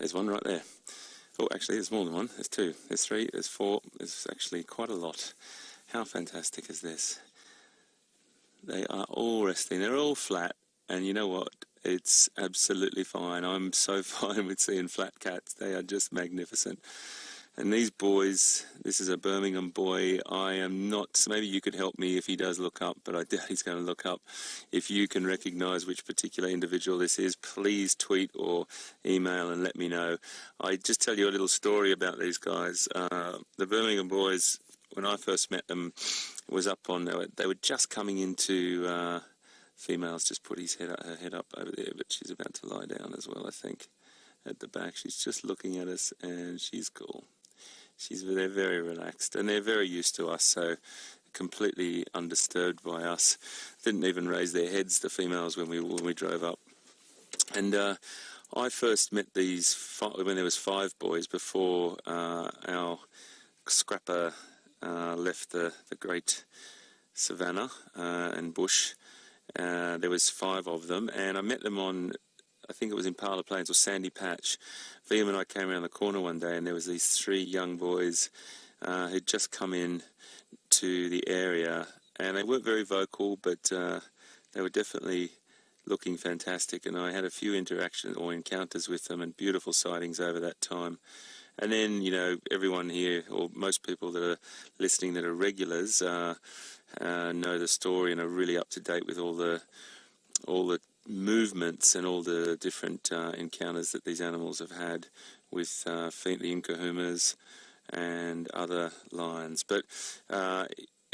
There's one right there. Oh, actually, there's more than one. There's two. There's three. There's four. There's actually quite a lot. How fantastic is this? They are all resting. They're all flat. And you know what? It's absolutely fine. I'm so fine with seeing flat cats. They are just magnificent. And these boys, this is a Birmingham boy. I am not, so maybe you could help me if he does look up, but I doubt he's going to look up. If you can recognise which particular individual this is, please tweet or email and let me know. I just tell you a little story about these guys. The Birmingham boys, when I first met them, was up on, they were just coming into, female's just put her head up over there, but she's about to lie down as well, I think, at the back. She's just looking at us, and she's cool. They're very relaxed, and they're very used to us, so completely undisturbed by us. Didn't even raise their heads, the females, when we drove up. And I first met these when there was 5 boys before our scrapper left the great savannah and bush. There was 5 of them, and I met them on, I think it was Impala Plains or Sandy Patch. Liam and I came around the corner one day, and there was these 3 young boys who'd just come in to the area, and they weren't very vocal, but they were definitely looking fantastic, and I had a few interactions or encounters with them, and beautiful sightings over that time. And then, you know, everyone here, or most people that are listening that are regulars, know the story and are really up to date with all the movements and all the different encounters that these animals have had with the Nkuhumas and other lions. But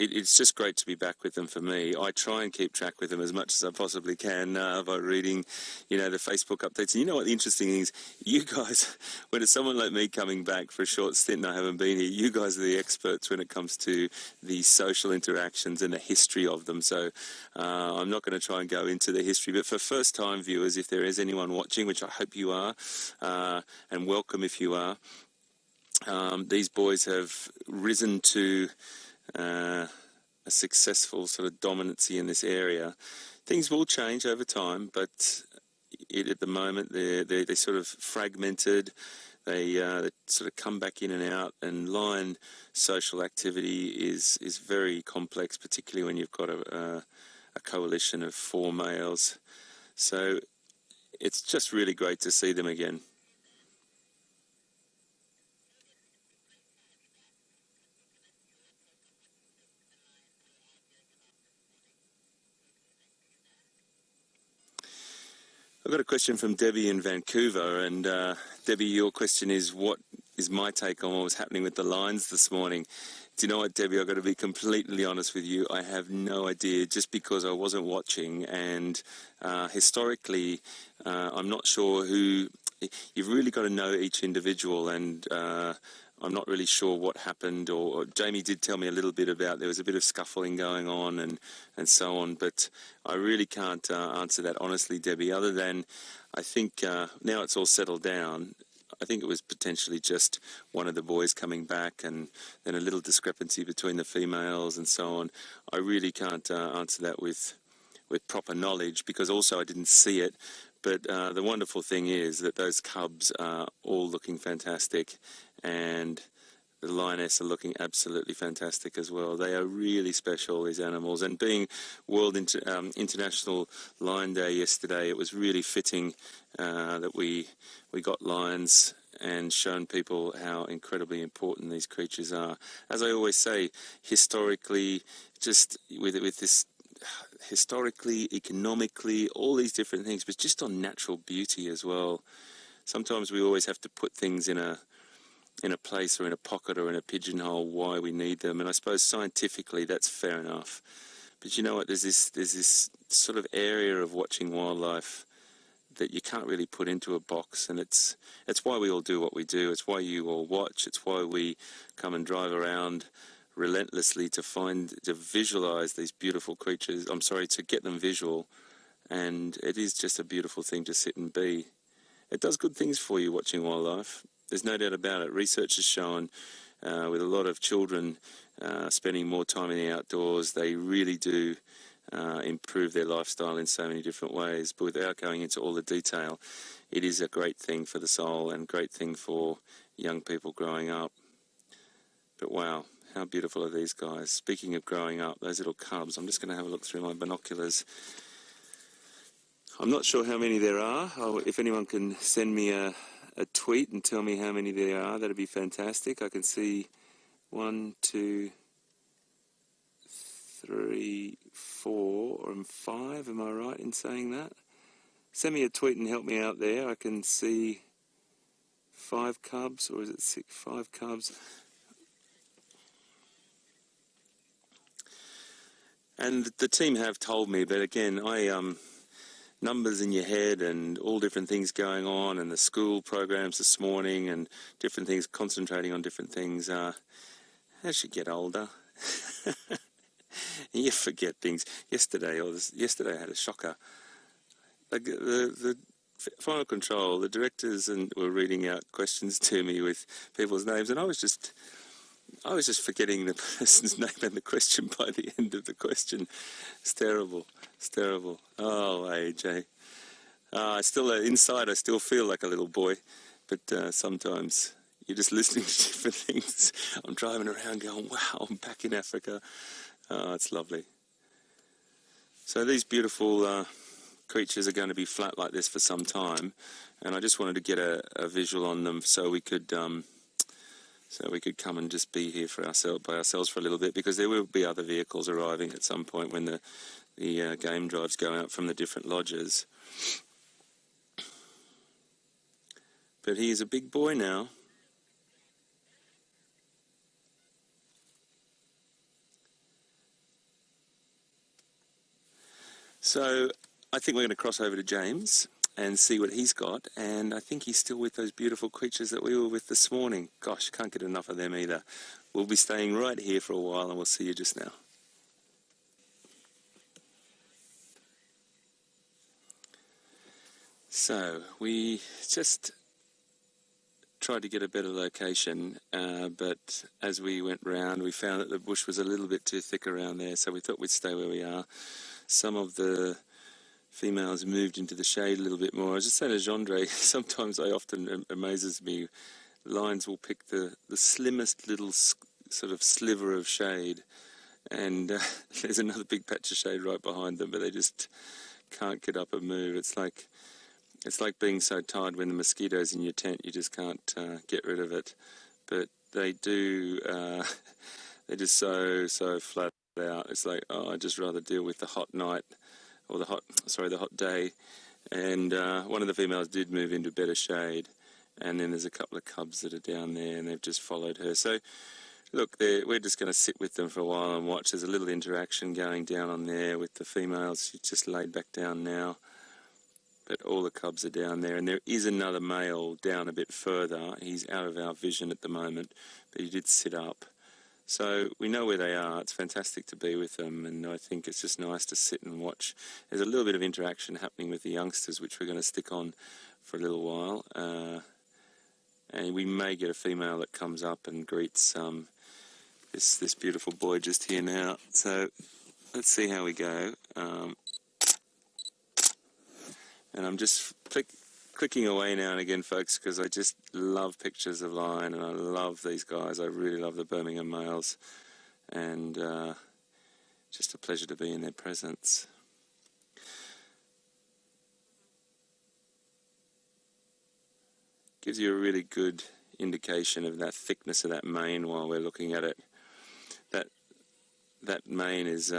it's just great to be back with them for me. I try and keep track with them as much as I possibly can by reading, you know, the Facebook updates. And you know what the interesting thing is? You guys, when it's someone like me coming back for a short stint and I haven't been here, you guys are the experts when it comes to the social interactions and the history of them. So I'm not going to try and go into the history, but for first-time viewers, if there is anyone watching, which I hope you are, and welcome if you are, these boys have risen to a successful sort of dominancy in this area. Things will change over time, but at the moment they're sort of fragmented. They sort of come back in and out, and lion social activity is very complex, particularly when you've got a coalition of 4 males. So it's just really great to see them again. I've got a question from Debbie in Vancouver, and Debbie, your question is, what is my take on what was happening with the lions this morning? Do you know what, Debbie, I've got to be completely honest with you. I have no idea, just because I wasn't watching, and historically, I'm not sure who. You've really got to know each individual, and I'm not really sure what happened, or Jamie did tell me a little bit about there was a bit of scuffling going on and so on, but I really can't answer that honestly, Debbie, other than I think now it's all settled down. I think it was potentially just one of the boys coming back, and then a little discrepancy between the females and so on. I really can't answer that with proper knowledge, because also I didn't see it. But the wonderful thing is that those cubs are all looking fantastic, and the lioness are looking absolutely fantastic as well. They are really special, these animals. And being World International Lion Day yesterday, it was really fitting that we got lions and shown people how incredibly important these creatures are. As I always say, historically, just with this, historically, economically, all these different things, but just on natural beauty as well. Sometimes we always have to put things in a place or in a pocket or in a pigeonhole why we need them, and I suppose scientifically that's fair enough. But you know what, there's this sort of area of watching wildlife that you can't really put into a box, and it's why we all do what we do. It's why you all watch. It's why we come and drive around relentlessly to visualize these beautiful creatures. To get them visual, and it is just a beautiful thing to sit and be. It does good things for you, watching wildlife. There's no doubt about it. Research has shown with a lot of children spending more time in the outdoors, they really do improve their lifestyle in so many different ways. But without going into all the detail, it is a great thing for the soul and great thing for young people growing up. But wow, how beautiful are these guys. Speaking of growing up, those little cubs, I'm just going to have a look through my binoculars. I'm not sure how many there are. If anyone can send me a tweet and tell me how many there are, that'd be fantastic. I can see 1, 2, 3, 4, and 5. Am I right in saying that? Send me a tweet and help me out there. I can see 5 cubs, or is it 6? 5 cubs. And the team have told me, but again, numbers in your head and all different things going on, and the school programs this morning and different things, concentrating on different things. As you get older, you forget things. Yesterday I had a shocker. Like the final control, the directors were reading out questions to me with people's names, and I was just forgetting the person's name and the question by the end of the question. It's terrible. It's terrible. Oh, AJ. Inside I still feel like a little boy, but sometimes you're just listening to different things. I'm driving around going, wow, I'm back in Africa. It's lovely. So these beautiful creatures are going to be flat like this for some time, and I just wanted to get a visual on them so we could come and just be here by ourselves for a little bit, because there will be other vehicles arriving at some point when the game drives go out from the different lodges. But he is a big boy now. So I think we're going to cross over to James and see what he's got, and I think he's still with those beautiful creatures that we were with this morning. Gosh, can't get enough of them either. We'll be staying right here for a while, and we'll see you just now. So we just tried to get a better location, but as we went round, we found that the bush was a little bit too thick around there, so we thought we'd stay where we are. Some of the females moved into the shade a little bit more. As I said to Gendre, sometimes often amazes me, lions will pick the slimmest little sort of sliver of shade, and there's another big patch of shade right behind them, but they just can't get up and move. It's like being so tired when the mosquitoes in your tent, you just can't get rid of it. But they do, they're just so flat out. It's like, oh, I'd just rather deal with the hot night, or the hot day. And one of the females did move into better shade, and then there's a couple of cubs that are down there, and they've just followed her. So look, we're just going to sit with them for a while and watch. There's a little interaction going down on there with the females. She's just laid back down now. But all the cubs are down there, and there is another male down a bit further. He's out of our vision at the moment, but he did sit up. So we know where they are. It's fantastic to be with them, and I think it's just nice to sit and watch. There's a little bit of interaction happening with the youngsters, which we're going to stick on for a little while. And we may get a female that comes up and greets this beautiful boy just here now. So let's see how we go. And I'm just clicking away now and again, folks, because I just love pictures of lion, and I love these guys. I really love the Birmingham males, and just a pleasure to be in their presence. Gives you a really good indication of that thickness of that mane while we're looking at it. That mane is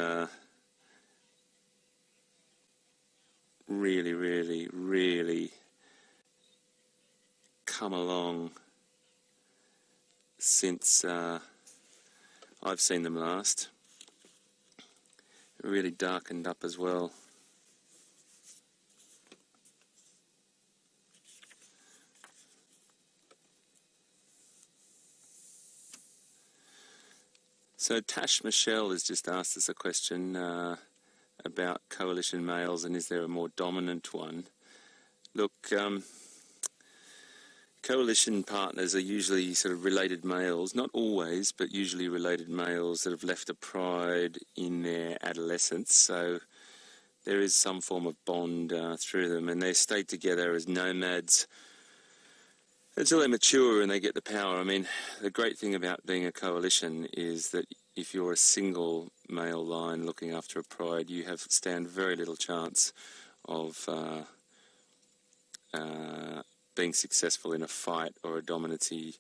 really come along since I've seen them last. Really darkened up as well. So Tash Michelle has just asked us a question about coalition males, and is there a more dominant one? Look, Coalition partners are usually sort of related males, not always, but usually related males that have left a pride in their adolescence. So there is some form of bond through them, and they stay together as nomads until they mature and they get the power. I mean, the great thing about being a coalition is that if you're a single male line looking after a pride, you stand very little chance of being successful in a fight or a dominancy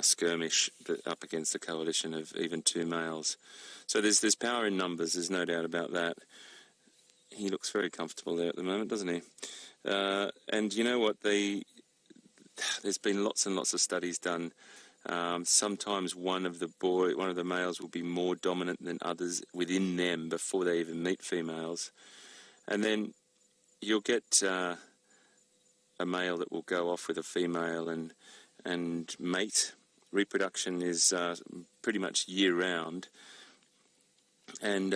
skirmish up against a coalition of even two males. So there's power in numbers, there's no doubt about that. He looks very comfortable there at the moment, doesn't he? And you know what, there's been lots and lots of studies done. Sometimes one of the males will be more dominant than others within them before they even meet females. And then you'll get a male that will go off with a female and mate. Reproduction is pretty much year-round, and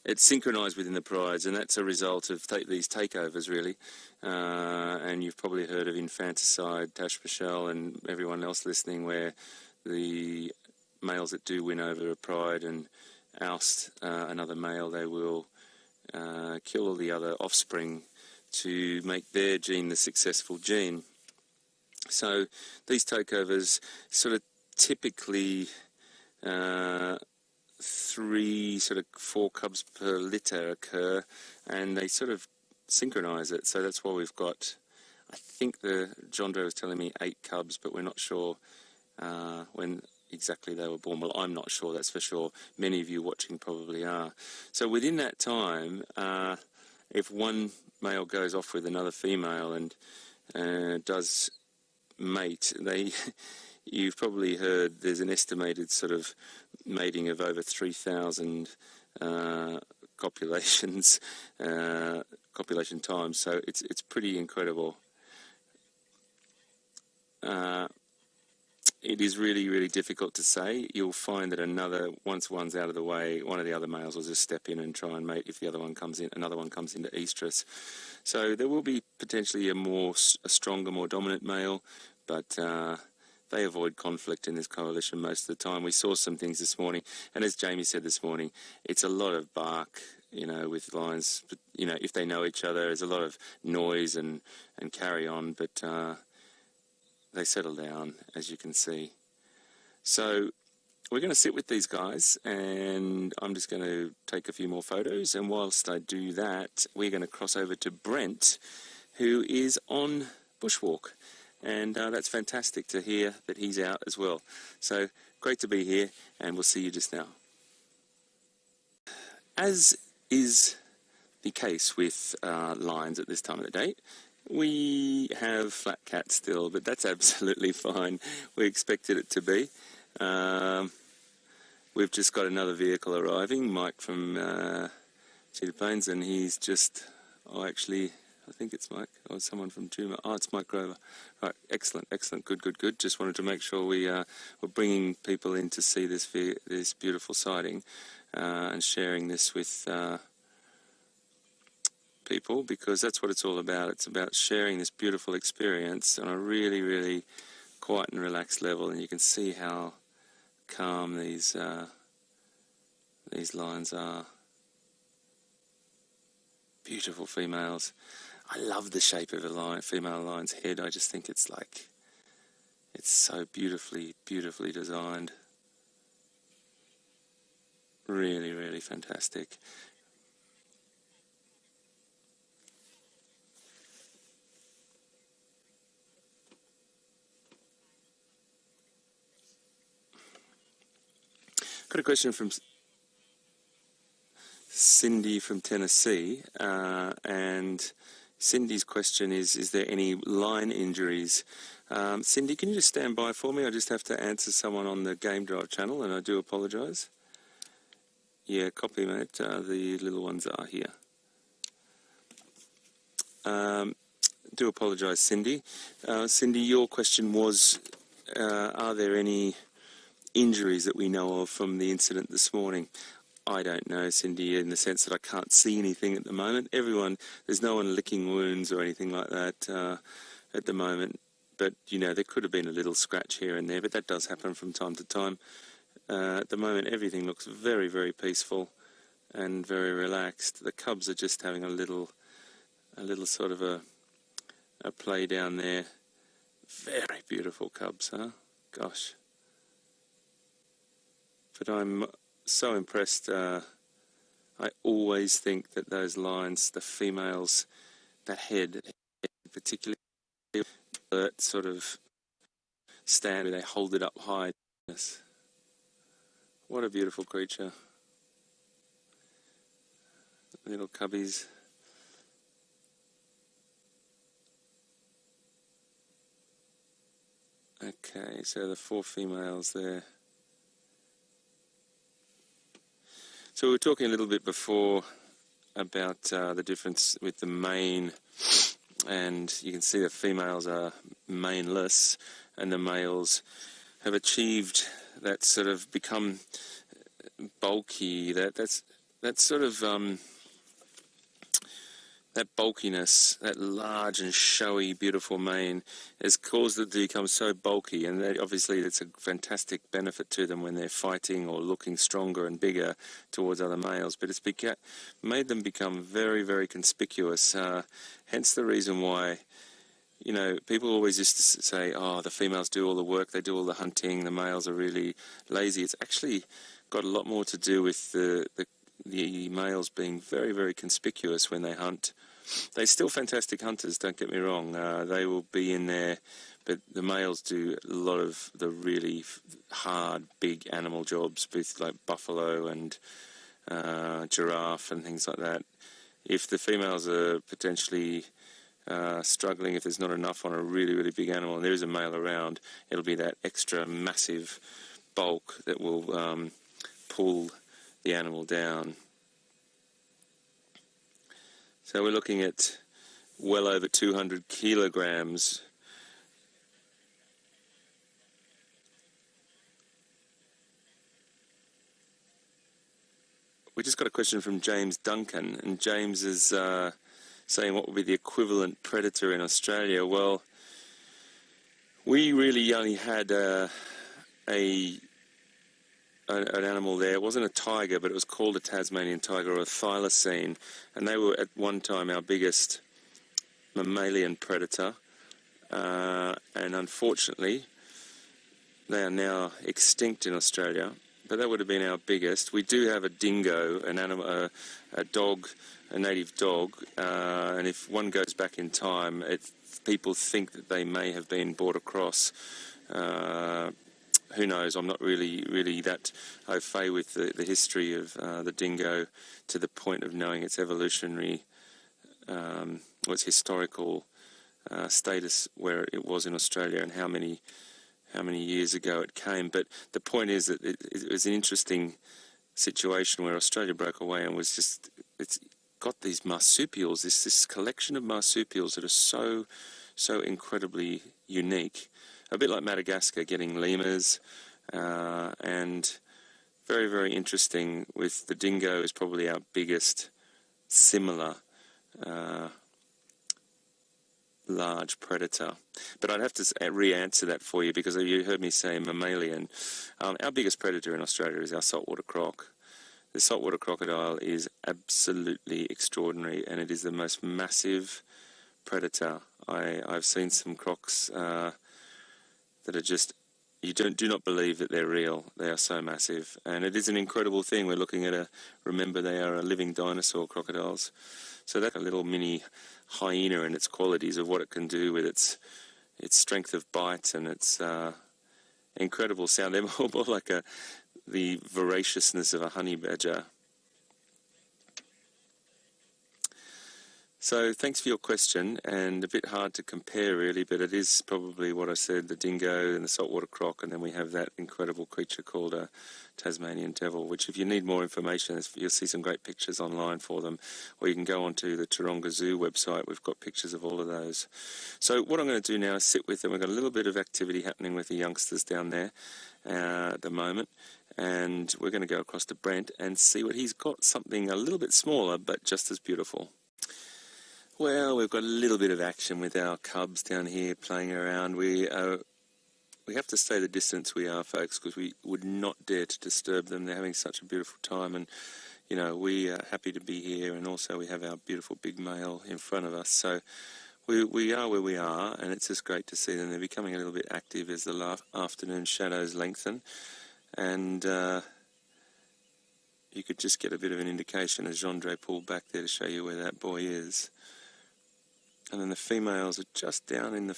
it's synchronised within the prides, and that's a result of these takeovers, really. And you've probably heard of infanticide, Tash Michelle, and everyone else listening, where the males that do win over a pride and oust another male, they will kill all the other offspring to make their gene the successful gene. So these takeovers sort of typically 4 cubs per litter occur, and they sort of synchronise it. So that's why we've got, I think John Doe was telling me 8 cubs, but we're not sure when exactly they were born. Well, I'm not sure, that's for sure. Many of you watching probably are. So within that time, if one male goes off with another female and does mate, you've probably heard there's an estimated sort of mating of over 3,000 copulation times. So it's pretty incredible. It is really, really difficult to say. You'll find that once one's out of the way, one of the other males will just step in and try and mate. If the other one comes in, another one comes into estrus. So there will be potentially a stronger, more dominant male, but they avoid conflict in this coalition most of the time. We saw some things this morning, and as Jamie said this morning, it's a lot of bark, with lions. If they know each other, there's a lot of noise and carry on, but they settle down, as you can see. So we're going to sit with these guys, and I'm just going to take a few more photos, and whilst I do that, we're going to cross over to Brent, who is on bushwalk, and that's fantastic to hear that he's out as well. So great to be here, and we'll see you just now. As is the case with lions at this time of the day, we have flat cats still, but that's absolutely fine. We expected it to be. We've just got another vehicle arriving, Mike from Cheetah Plains, and he's just, I think it's Mike, or someone from Djuma. Oh, it's Mike Grover. Right, excellent, good. Just wanted to make sure we're bringing people in to see this beautiful sighting and sharing this with people, because that's what it's all about. It's about sharing this beautiful experience on a really, really quiet and relaxed level, and you can see how calm these lions are. Beautiful females. I love the shape of a female lion's head. I just think it's so beautifully designed. Really, really fantastic. Got a question from Cindy from Tennessee, and Cindy's question is there any line injuries? Cindy, can you just stand by for me? I just have to answer someone on the Game Drive channel, and I do apologise. Yeah, copy, mate. The little ones are here. Do apologise, Cindy. Cindy, your question was, are there any injuries that we know of from the incident this morning? I don't know, Cindy, in the sense that I can't see anything at the moment. There's no one licking wounds or anything like that at the moment. but you know, there could have been a little scratch here and there, but that does happen from time to time. At the moment, everything looks very, very peaceful and very relaxed. The cubs are just having a little sort of a play down there. Very beautiful cubs, huh? Gosh. But I'm so impressed. I always think that those lions, the females, that head, particularly that sort of stand where they hold it up high. What a beautiful creature. Little cubbies. Okay, so the 4 females there. So we were talking a little bit before about the difference with the mane, and you can see the females are maneless and the males have achieved that sort of become bulky, that sort of that bulkiness, that large and showy, beautiful mane has caused it to become so bulky, and obviously it's a fantastic benefit to them when they're fighting or looking stronger and bigger towards other males, but it's made them become very, very conspicuous, hence the reason why, you know, people always used to say, oh, the females do all the work, they do all the hunting, the males are really lazy. It's actually got a lot more to do with the males being very, very conspicuous when they hunt. They're still fantastic hunters, don't get me wrong. They will be in there, but the males do a lot of the really hard, big animal jobs, with like buffalo and giraffe and things like that. If the females are potentially struggling, if there's not enough on a really, really big animal, and there is a male around, it'll be that extra massive bulk that will pull the animal down. So we're looking at well over 200 kilograms. We just got a question from James Duncan, and James is saying what would be the equivalent predator in Australia. Well, we really only had an animal there. It wasn't a tiger, but it was called a Tasmanian tiger, or a thylacine, and they were at one time our biggest mammalian predator, and unfortunately they are now extinct in Australia, but that would have been our biggest. We do have a dingo, an animal, a dog, a native dog, and if one goes back in time, people think that they may have been brought across. Who knows? I'm not really that au fait with the history of the dingo to the point of knowing its evolutionary, its historical status, where it was in Australia and how many years ago it came. But the point is that it was an interesting situation where Australia broke away and it's got these marsupials, this collection of marsupials that are so incredibly unique. A bit like Madagascar getting lemurs, and very, very interesting. With the dingo is probably our biggest similar large predator. But I'd have to re-answer that for you, because you heard me say mammalian. Our biggest predator in Australia is our saltwater croc. The saltwater crocodile is absolutely extraordinary, and it is the most massive predator. I've seen some crocs that are just, you do not believe that they're real. They are so massive, and it is an incredible thing. We're looking at remember, they are a living dinosaur, crocodiles. So that's a little mini hyena in its qualities of what it can do with its strength of bite and its incredible sound. They're more like the voraciousness of a honey badger. So thanks for your question, and a bit hard to compare really, but it is probably what I said, the dingo and the saltwater croc, and then we have that incredible creature called a Tasmanian devil, which if you need more information, you'll see some great pictures online for them, or you can go onto the Taronga Zoo website. We've got pictures of all of those. So what I'm going to do now is sit with them. We've got a little bit of activity happening with the youngsters down there at the moment, and we're going to go across to Brent and see what he's got, something a little bit smaller but just as beautiful. Well, we've got a little bit of action with our cubs down here playing around. We have to stay the distance we are, folks, because we would not dare to disturb them. They're having such a beautiful time, and you know, we are happy to be here, and also we have our beautiful big male in front of us. So we are where we are, and it's just great to see them. They're becoming a little bit active as the afternoon shadows lengthen, and you could just get a bit of an indication as Gendre pulled back there to show you where that boy is. And then the females are just down in a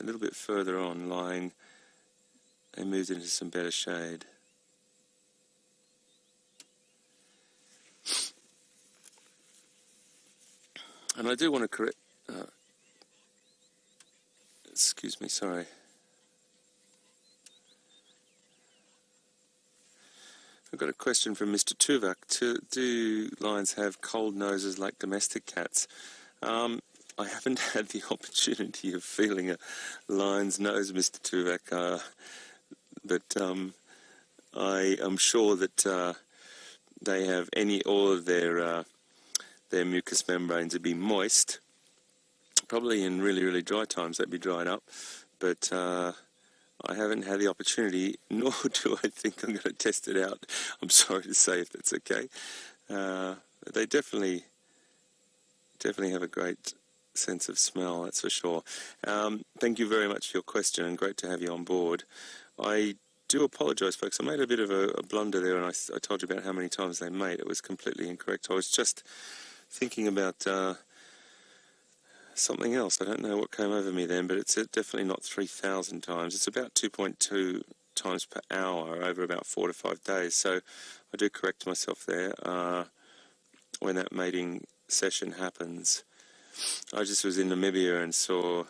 little bit further on, lying. They moved into some better shade. And I do want to correct... excuse me, sorry. I've got a question from Mr. Tuvak. Do lions have cold noses like domestic cats? I haven't had the opportunity of feeling a lion's nose, Mr. Tuvak, but I am sure that they have all of their mucous membranes would be moist. Probably in really, really dry times they'd be dried up, but I haven't had the opportunity, nor do I think I'm going to test it out. I'm sorry to say, if that's okay. They definitely have a great sense of smell, that's for sure. Thank you very much for your question, and great to have you on board. I do apologise, folks. I made a bit of a blunder there, and I told you about how many times they mate. It was completely incorrect. I was just thinking about something else. I don't know what came over me then, but it's definitely not 3,000 times. It's about 2.2 times per hour over about 4 to 5 days. So I do correct myself there when that mating session happens. I just was in Namibia and saw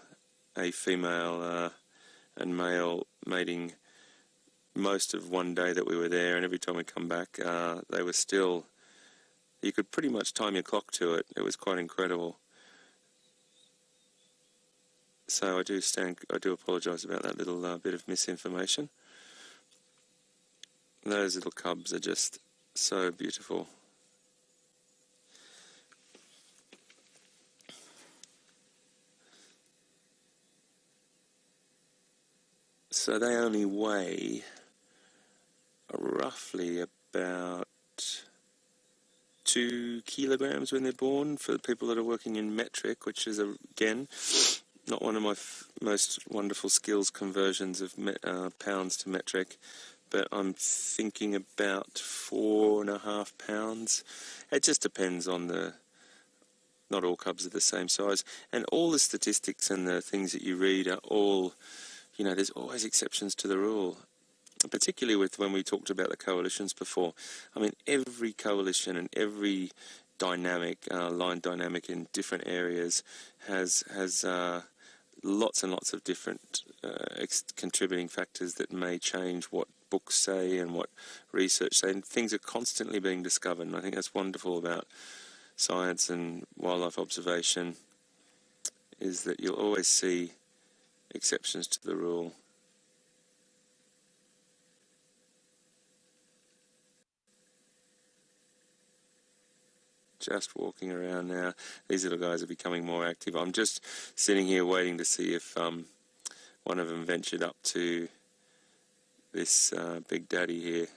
a female and male mating most of one day that we were there, and every time we come back they were still, you could pretty much time your clock to it. It was quite incredible. So I do apologise about that little bit of misinformation. Those little cubs are just so beautiful. So they only weigh roughly about 2 kilograms when they're born, for the people that are working in metric, which is, again, not one of my most wonderful skills, conversions of pounds to metric, but I'm thinking about 4.5 pounds. It just depends on not all cubs are the same size, and all the statistics and the things that you read are all, you know, there's always exceptions to the rule, particularly with when we talked about the coalitions before. I mean, every coalition and every dynamic, line dynamic in different areas has lots and lots of different contributing factors that may change what books say and what research say. And things are constantly being discovered, and I think that's wonderful about science and wildlife observation, is that you'll always see exceptions to the rule. Just walking around now. These little guys are becoming more active. I'm just sitting here waiting to see if one of them ventured up to this big daddy here,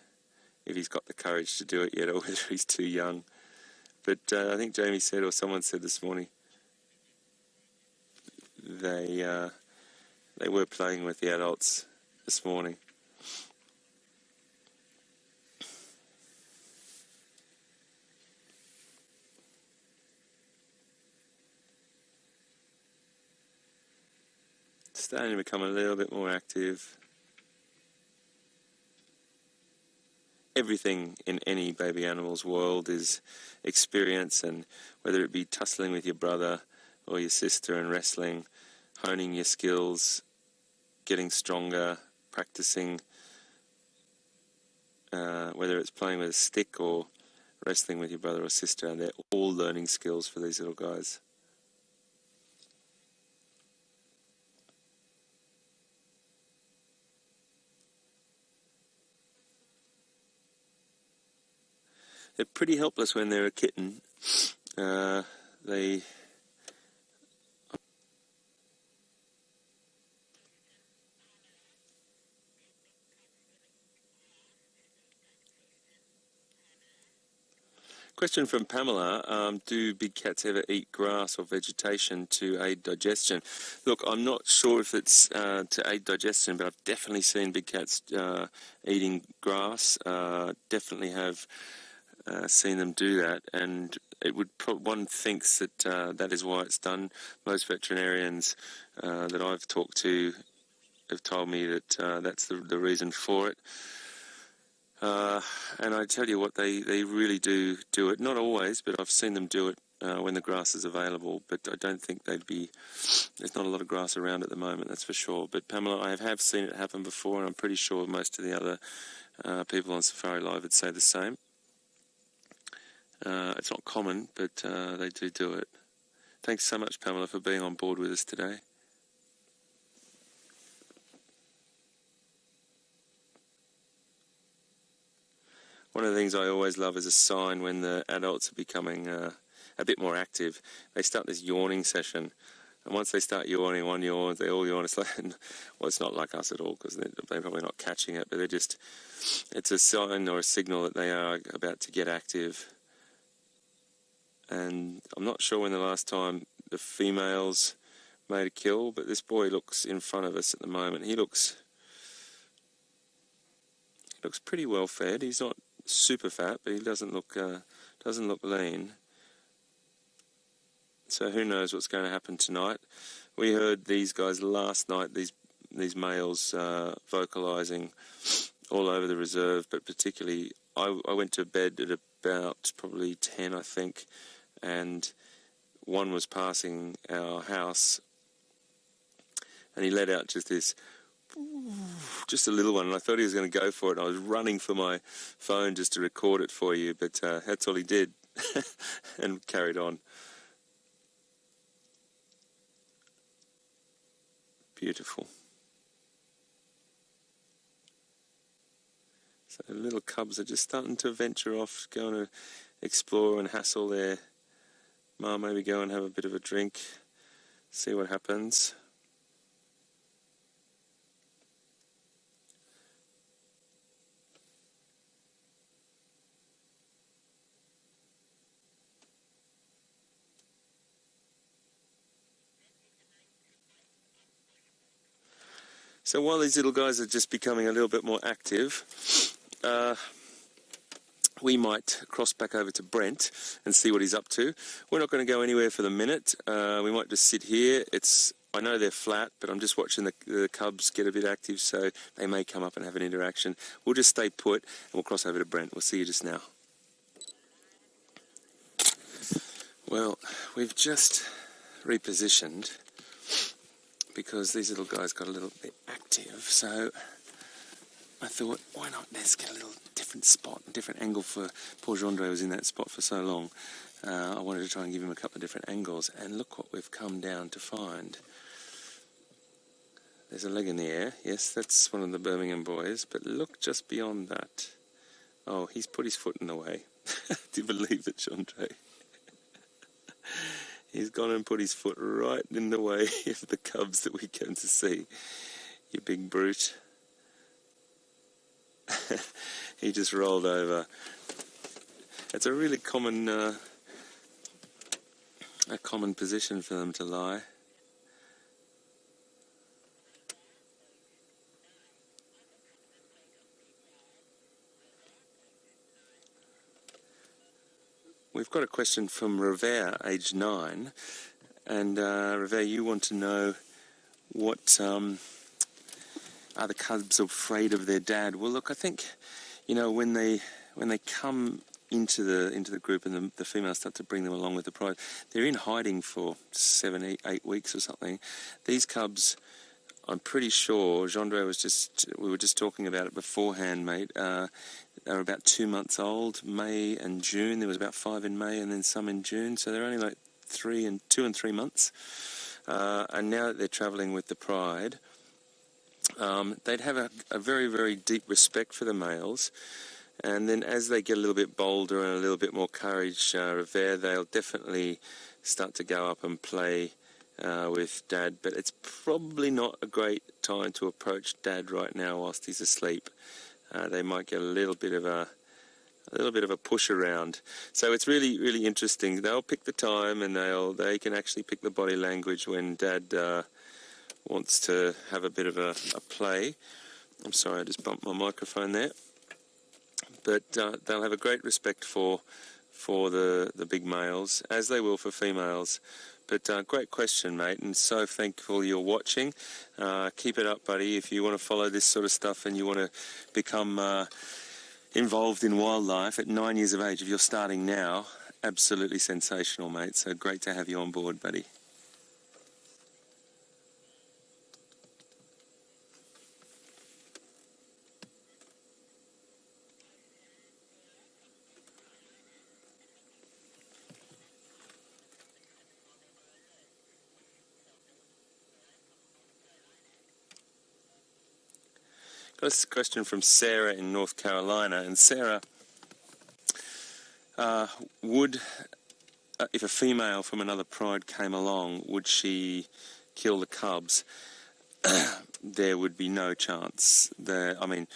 if he's got the courage to do it yet, or whether he's too young. But I think Jamie said, or someone said this morning, they were playing with the adults this morning. Starting to become a little bit more active. Everything in any baby animal's world is experience, and whether it be tussling with your brother or your sister and wrestling, honing your skills, getting stronger, practicing, whether it's playing with a stick or wrestling with your brother or sister, and they're all learning skills for these little guys. They're pretty helpless when they're a kitten. They Question from Pamela, do big cats ever eat grass or vegetation to aid digestion? Look, I'm not sure if it's to aid digestion, but I've definitely seen big cats eating grass. Definitely have seen them do that, and it would one thinks that that is why it's done. Most veterinarians that I've talked to have told me that that's the reason for it. And I tell you what, they really do it. Not always, but I've seen them do it when the grass is available. But I don't think there's not a lot of grass around at the moment, that's for sure. But Pamela, I have seen it happen before, and I'm pretty sure most of the other people on Safari Live would say the same. It's not common, but they do it. Thanks so much, Pamela, for being on board with us today. One of the things I always love is a sign when the adults are becoming a bit more active. They start this yawning session, and once they start yawning, one yawns, they all yawn. It's like, well, it's not like us at all, because they're probably not catching it, but it's a sign or a signal that they are about to get active. And I'm not sure when the last time the females made a kill, but this boy looks in front of us at the moment. He looks pretty well fed. He's not super fat, but he doesn't look lean. So who knows what's going to happen tonight? We heard these guys last night, these males vocalising all over the reserve, but particularly I went to bed at about probably 10, I think, and one was passing our house, and he let out just a little one, and I thought he was going to go for it. I was running for my phone just to record it for you, but that's all he did, and carried on. Beautiful. So the little cubs are just starting to venture off, going to explore and hassle their mum, maybe go and have a bit of a drink, see what happens. So while these little guys are just becoming a little bit more active, we might cross back over to Brent and see what he's up to. We're not going to go anywhere for the minute. We might just sit here. I know they're flat, but I'm just watching the cubs get a bit active, so they may come up and have an interaction. We'll just stay put, and we'll cross over to Brent. We'll see you just now. Well, we've just repositioned because these little guys got a little bit active, so I thought, why not? Let's get a little different spot, a different angle for poor Gendre was in that spot for so long. I wanted to try and give him a couple of different angles, and look what we've come down to find. There's a leg in the air. Yes, that's one of the Birmingham boys, but look just beyond that. Oh, he's put his foot in the way. Do you believe it, Gendre? He's gone and put his foot right in the way of the cubs that we came to see. You big brute. He just rolled over. It's a really common position for them to lie. We've got a question from Revere, age 9, and Revere, you want to know what are the cubs afraid of their dad? Well, look, I think, you know, when they come into the group and the females start to bring them along with the pride, they're in hiding for 7, 8 weeks or something. These cubs, I'm pretty sure, Gendre we were just talking about it beforehand, mate. They were about 2 months old, May and June. There was about 5 in May and then some in June. So they're only like 2 and 3 months. And now that they're travelling with the pride, they'd have a very, very deep respect for the males. And then as they get a little bit bolder and a little bit more courage, Revere, they'll definitely start to go up and play with Dad. But it's probably not a great time to approach Dad right now whilst he's asleep. They might get a little bit of a a little bit of a push around. So it's really, really interesting. They'll pick the time, and they can actually pick the body language when Dad wants to have a bit of a play. I'm sorry, I just bumped my microphone there. But they'll have a great respect for the big males, as they will for females. But great question, mate, and so thankful you're watching. Keep it up, buddy. If you want to follow this sort of stuff and you want to become involved in wildlife at 9 years of age, if you're starting now, absolutely sensational, mate. So great to have you on board, buddy. Got a question from Sarah in North Carolina, and Sarah, would if a female from another pride came along, would she kill the cubs? There would be no chance. I mean,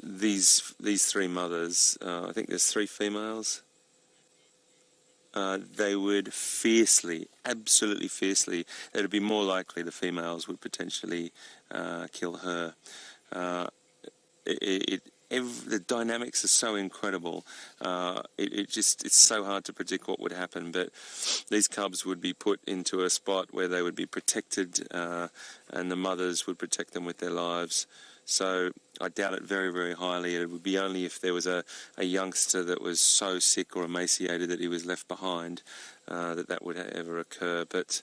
these three mothers, I think there's 3 females. They would fiercely, absolutely fiercely. It would be more likely the females would potentially kill her. The dynamics are so incredible. It's so hard to predict what would happen. But these cubs would be put into a spot where they would be protected, and the mothers would protect them with their lives. So I doubt it very, very highly. It would be only if there was a youngster that was so sick or emaciated that he was left behind that would ever occur. But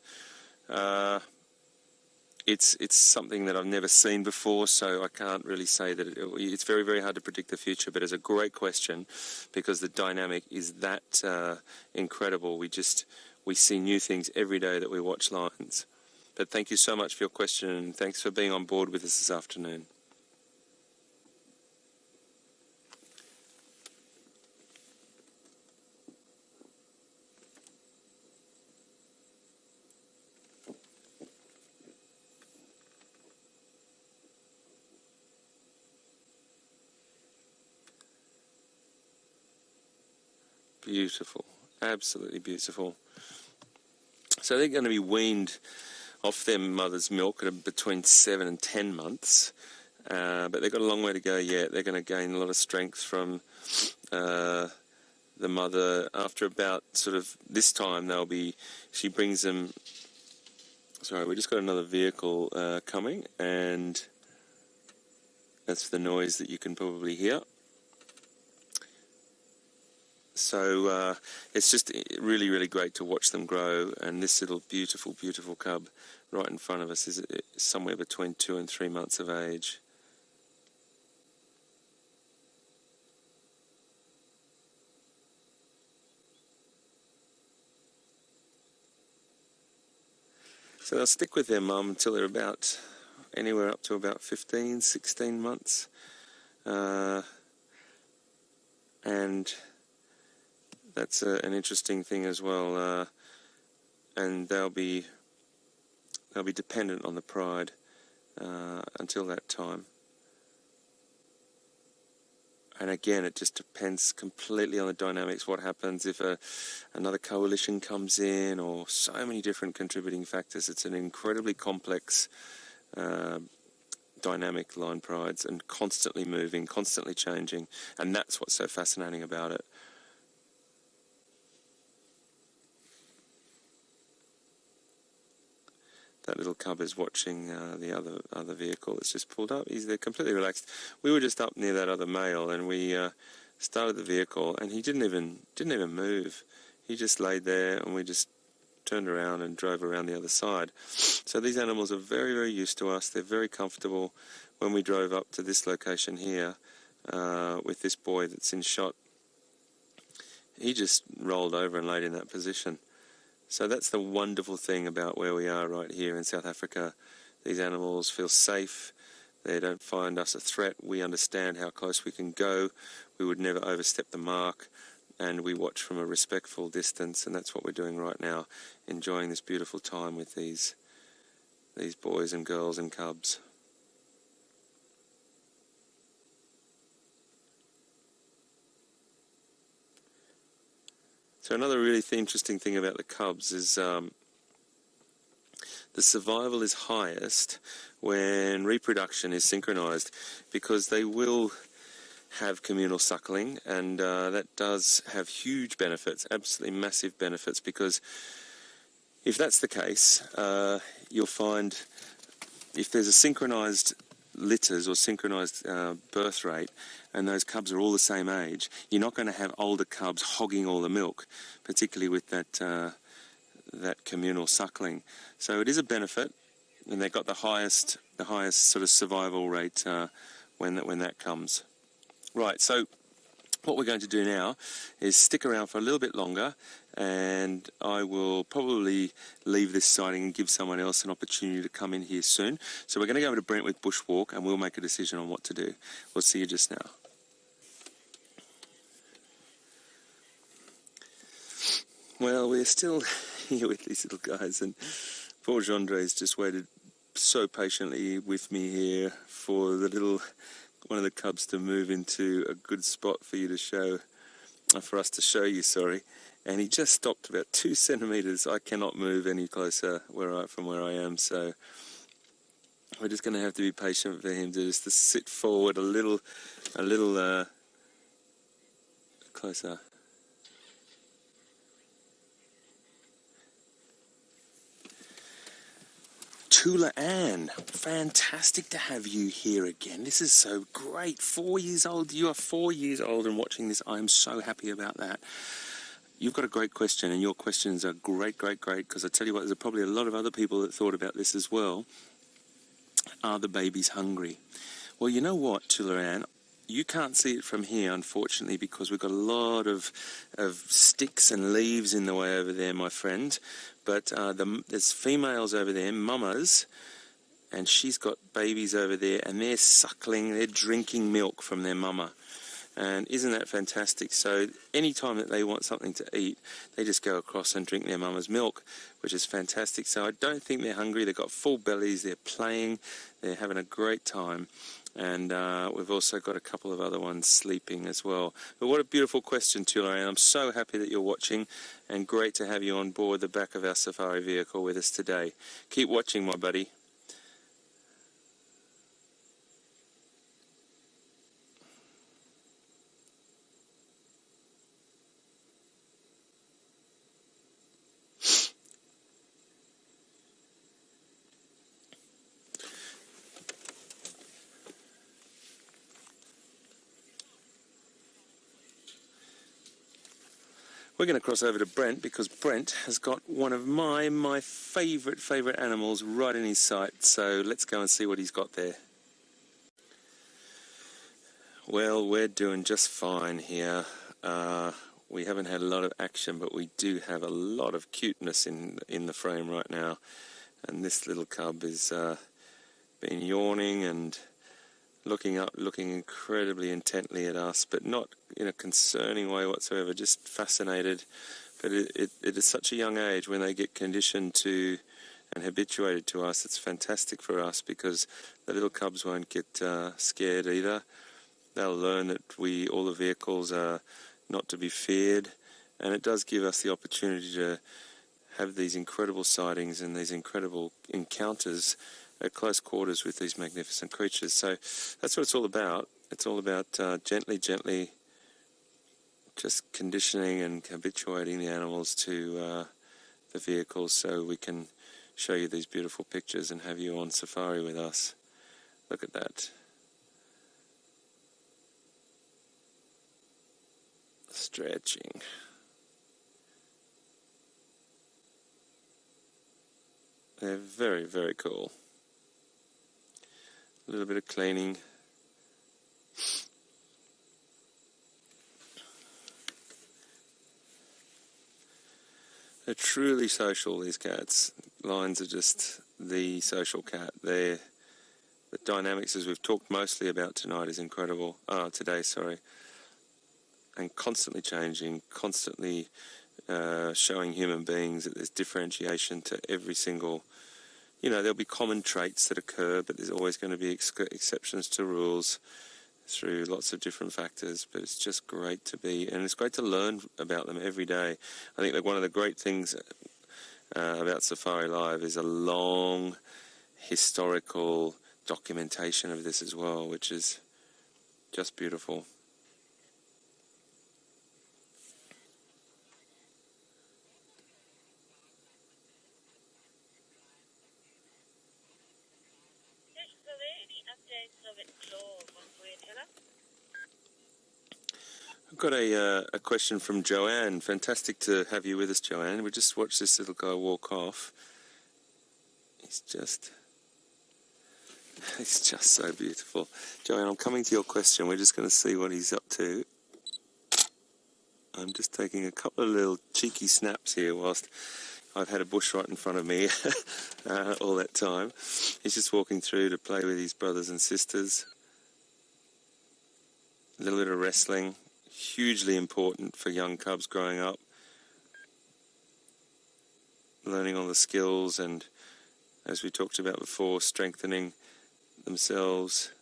it's something that I've never seen before, so I can't really say that it's very, very hard to predict the future. But it's a great question because the dynamic is that incredible. We see new things every day that we watch lions. But thank you so much for your question, and thanks for being on board with us this afternoon. Beautiful, absolutely beautiful. So they're going to be weaned off their mother's milk at between 7 and 10 months, but they've got a long way to go yet. They're going to gain a lot of strength from the mother. After about sort of this time, she brings them. Sorry, we just got another vehicle coming, and that's the noise that you can probably hear. So it's just really, really great to watch them grow, and this little beautiful, beautiful cub right in front of us is somewhere between 2 and 3 months of age. So they'll stick with their mum until they're anywhere up to about 15, 16 months. And that's an interesting thing as well. And they'll be dependent on the pride until that time. And again, it just depends completely on the dynamics, what happens if another coalition comes in, or so many different contributing factors. It's an incredibly complex dynamic, line prides, and constantly moving, constantly changing, and that's what's so fascinating about it. That little cub is watching the other vehicle that's just pulled up. They're completely relaxed. We were just up near that other male, and we started the vehicle, and he didn't even move. He just laid there, and we just turned around and drove around the other side. So these animals are very, very used to us. They're very comfortable. When we drove up to this location here with this boy that's in shot, he just rolled over and laid in that position. So that's the wonderful thing about where we are right here in South Africa. These animals feel safe. They don't find us a threat. We understand how close we can go. We would never overstep the mark, and we watch from a respectful distance, and that's what we're doing right now, enjoying this beautiful time with these boys and girls and cubs. So another really interesting thing about the cubs is the survival is highest when reproduction is synchronized, because they will have communal suckling, and that does have huge benefits, absolutely massive benefits, because if that's the case, you'll find if there's a synchronized litters or synchronized birth rate, and those cubs are all the same age, you're not going to have older cubs hogging all the milk, particularly with that that communal suckling. So it is a benefit, and they've got the highest sort of survival rate when that comes. Right, so what we're going to do now is stick around for a little bit longer, and I will probably leave this sighting and give someone else an opportunity to come in here soon. So we're going to go over to Brentwood Bushwalk, and we'll make a decision on what to do. We'll see you just now. Well, we're still here with these little guys, and poor Gendre's just waited so patiently with me here for one of the cubs to move into a good spot for us to show you, sorry. And he just stopped about 2 centimetres. I cannot move any closer from where I am, so we're just going to have to be patient for him to sit forward a little closer. Tula Ann, fantastic to have you here again. This is so great. 4 years old. You are 4 years old and watching this. I'm so happy about that. You've got a great question, and your questions are great, because I tell you what, there's probably a lot of other people that thought about this as well. Are the babies hungry? Well, you know what, Tula Ann? You can't see it from here, unfortunately, because we've got a lot of sticks and leaves in the way over there, my friend. But there's females over there, mamas, and she's got babies over there, and they're suckling, they're drinking milk from their mama. And isn't that fantastic? So any time that they want something to eat, they just go across and drink their mama's milk, which is fantastic. So I don't think they're hungry. They've got full bellies, they're playing, they're having a great time. And we've also got a couple of other ones sleeping as well. But what a beautiful question, Tula, and I'm so happy that you're watching, and great to have you on board the back of our safari vehicle with us today. Keep watching, my buddy. We're going to cross over to Brent, because Brent has got one of my favourite animals right in his sight. So let's go and see what he's got there. Well, we're doing just fine here. We haven't had a lot of action, but we do have a lot of cuteness in the frame right now. And this little cub has been yawning and looking incredibly intently at us, but not in a concerning way whatsoever, just fascinated. But it is such a young age when they get conditioned to and habituated to us. It's fantastic for us, because the little cubs won't get scared either. They'll learn that all the vehicles are not to be feared, and it does give us the opportunity to have these incredible sightings and these incredible encounters at close quarters with these magnificent creatures. So that's what it's all about. It's all about gently just conditioning and habituating the animals to the vehicles, so we can show you these beautiful pictures and have you on safari with us. Look at that. Stretching. They're very cool. A little bit of cleaning. They're truly social, these cats. Lions are just the social cat. The dynamics, as we've talked mostly about tonight, is incredible. Today, sorry. And constantly changing, constantly showing human beings that there's differentiation to every single... You know, there'll be common traits that occur, but there's always going to be exceptions to rules. through lots of different factors, but it's just great to be, and it's great to learn about them every day. I think that one of the great things about Safari Live is a long historical documentation of this as well, which is just beautiful. I've got a question from Joanne. Fantastic to have you with us, Joanne. We just watched this little guy walk off. He's just so beautiful. Joanne, I'm coming to your question. We're just going to see what he's up to. I'm just taking a couple of little cheeky snaps here whilst I've had a bush right in front of me all that time. He's just walking through to play with his brothers and sisters. A little bit of wrestling. Hugely important for young cubs growing up. Learning all the skills and, as we talked about before, strengthening themselves.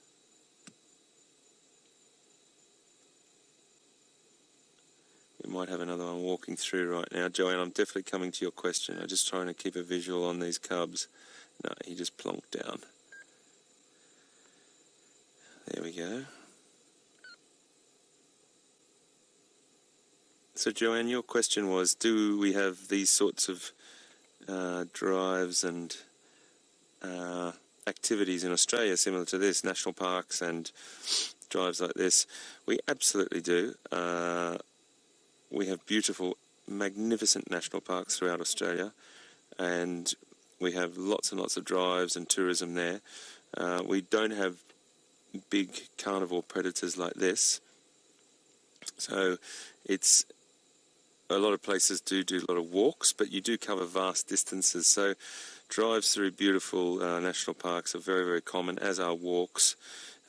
We might have another one walking through right now. Joanne, I'm definitely coming to your question. I'm just trying to keep a visual on these cubs. No, he just plonked down. There we go. So Joanne, your question was, do we have these sorts of drives and activities in Australia similar to this, national parks and drives like this? We absolutely do. We have beautiful, magnificent national parks throughout Australia, and we have lots and lots of drives and tourism there. We don't have big carnivore predators like this, so it's a lot of places do a lot of walks, but you do cover vast distances. So drives through beautiful national parks are very, very common, as are walks.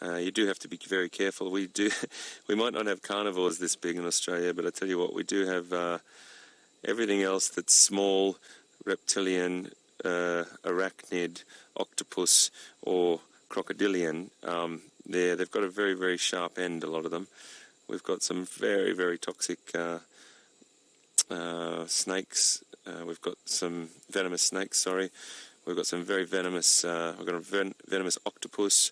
You do have to be very careful. We might not have carnivores this big in Australia, but I tell you what, we do have everything else that's small, reptilian, arachnid, octopus, or crocodilian. They've got a very, very sharp end, a lot of them. We've got some very, very toxic snakes. We've got some venomous snakes, sorry. We've got some very venomous, we've got a venomous octopus,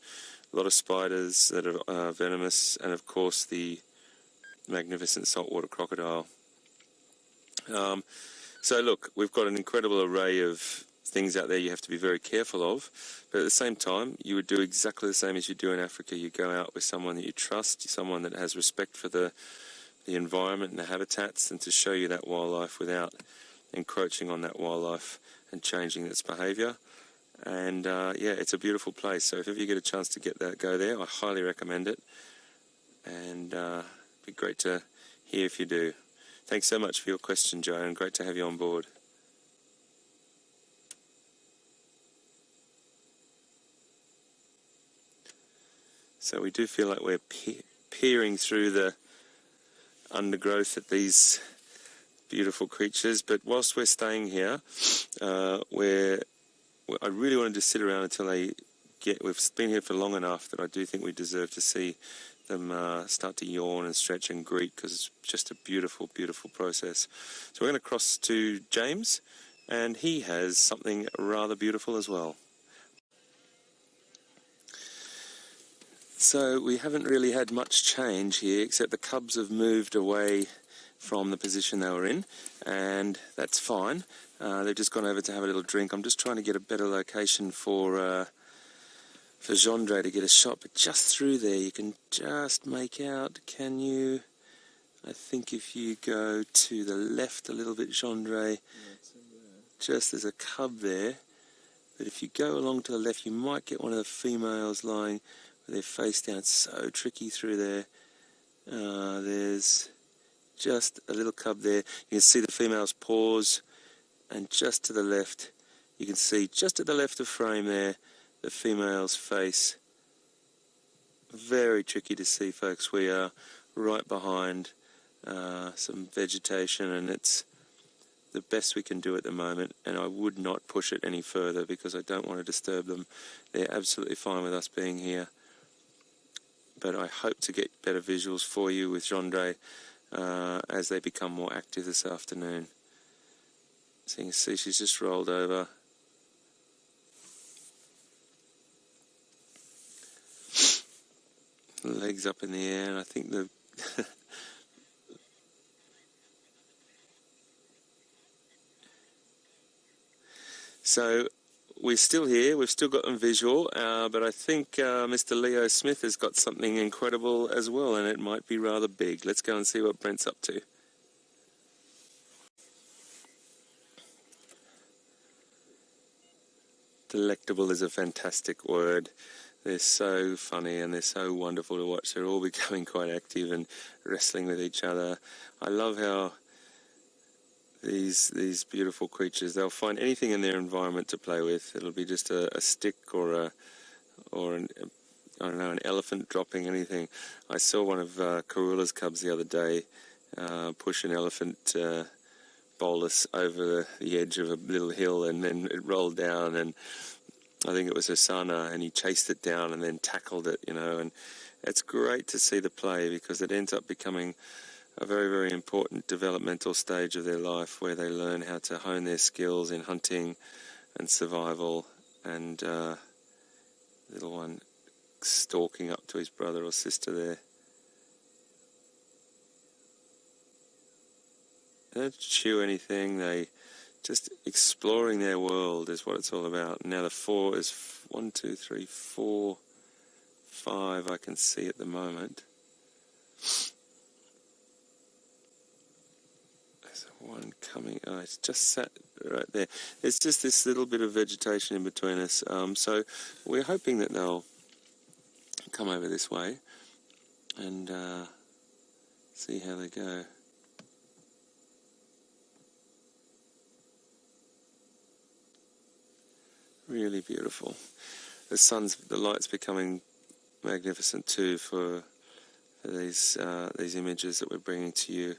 a lot of spiders that are venomous, and of course the magnificent saltwater crocodile. So look, we've got an incredible array of things out there you have to be very careful of, but at the same time, you would do exactly the same as you do in Africa. You go out with someone that you trust, someone that has respect for the environment and the habitats, and to show you that wildlife without encroaching on that wildlife and changing its behaviour. And yeah, it's a beautiful place. So if ever you get a chance to go there, I highly recommend it. And it'd be great to hear if you do. Thanks so much for your question, Joanne. Great to have you on board. So we do feel like we're peering through the undergrowth at these beautiful creatures, but whilst we're staying here, I really wanted to sit around until we've been here for long enough that I do think we deserve to see them start to yawn and stretch and greet, because it's just a beautiful, beautiful process. So we're going to cross to James, and he has something rather beautiful as well. So we haven't really had much change here, except the cubs have moved away from the position they were in, and that's fine. They've just gone over to have a little drink. I'm just trying to get a better location for Gendre to get a shot, but just through there you can just make out, can you? I think if you go to the left a little bit, Gendre, just there's a cub there, but if you go along to the left you might get one of the females lying with their face down. It's so tricky through there. There's just a little cub there. You can see the female's paws, and just to the left you can see, just at the left of frame there, the female's face. Very tricky to see, folks. We are right behind some vegetation, and it's the best we can do at the moment, and I would not push it any further because I don't want to disturb them. They're absolutely fine with us being here. but I hope to get better visuals for you with Gendre as they become more active this afternoon. So you can see she's just rolled over. Legs up in the air, and I think the so we're still here, we've still got them visual, but I think Mr. Leo Smith has got something incredible as well, and it might be rather big. Let's go and see what Brent's up to. Delectable is a fantastic word. They're so funny and they're so wonderful to watch. They're all becoming quite active and wrestling with each other. I love how these beautiful creatures, they'll find anything in their environment to play with. It'll be just a stick or an I don't know, an elephant dropping anything. I saw one of Karula's cubs the other day push an elephant bolus over the edge of a little hill, and then it rolled down, and I think it was Hasana, and he chased it down and then tackled it, you know, and it's great to see the play because it ends up becoming a very, very important developmental stage of their life where they learn how to hone their skills in hunting and survival, and little one stalking up to his brother or sister there. They don't chew anything, they just exploring their world is what it's all about. Now the 4 is 1, 2, 3, 4, 5 I can see at the moment. There's one coming, oh, it's just sat right there. There's just this little bit of vegetation in between us, so we're hoping that they'll come over this way and see how they go. Really beautiful. The light's becoming magnificent too for these images that we're bringing to you.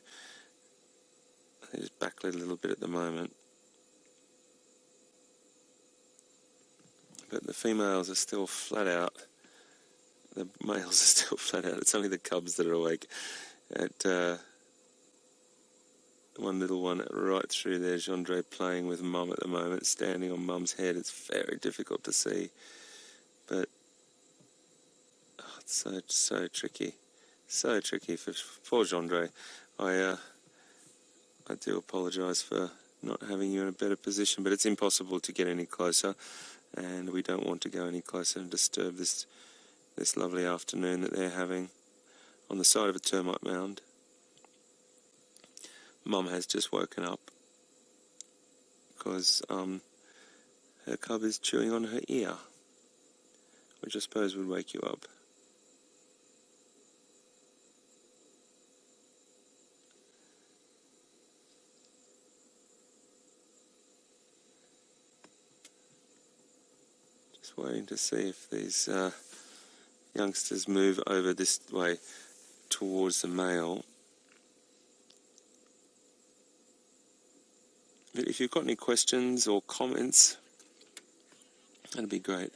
They just backlit a little bit at the moment, but the females are still flat out. The males are still flat out. It's only the cubs that are awake. One little one right through there, Gendre playing with Mum at the moment, standing on Mum's head. It's very difficult to see, but it's so tricky. So tricky for Gendre. I do apologise for not having you in a better position, but it's impossible to get any closer, and we don't want to go any closer and disturb this lovely afternoon that they're having on the side of a termite mound. Mum has just woken up because her cub is chewing on her ear, which I suppose would wake you up. Just waiting to see if these youngsters move over this way towards the male. But if you've got any questions or comments, that'd be great.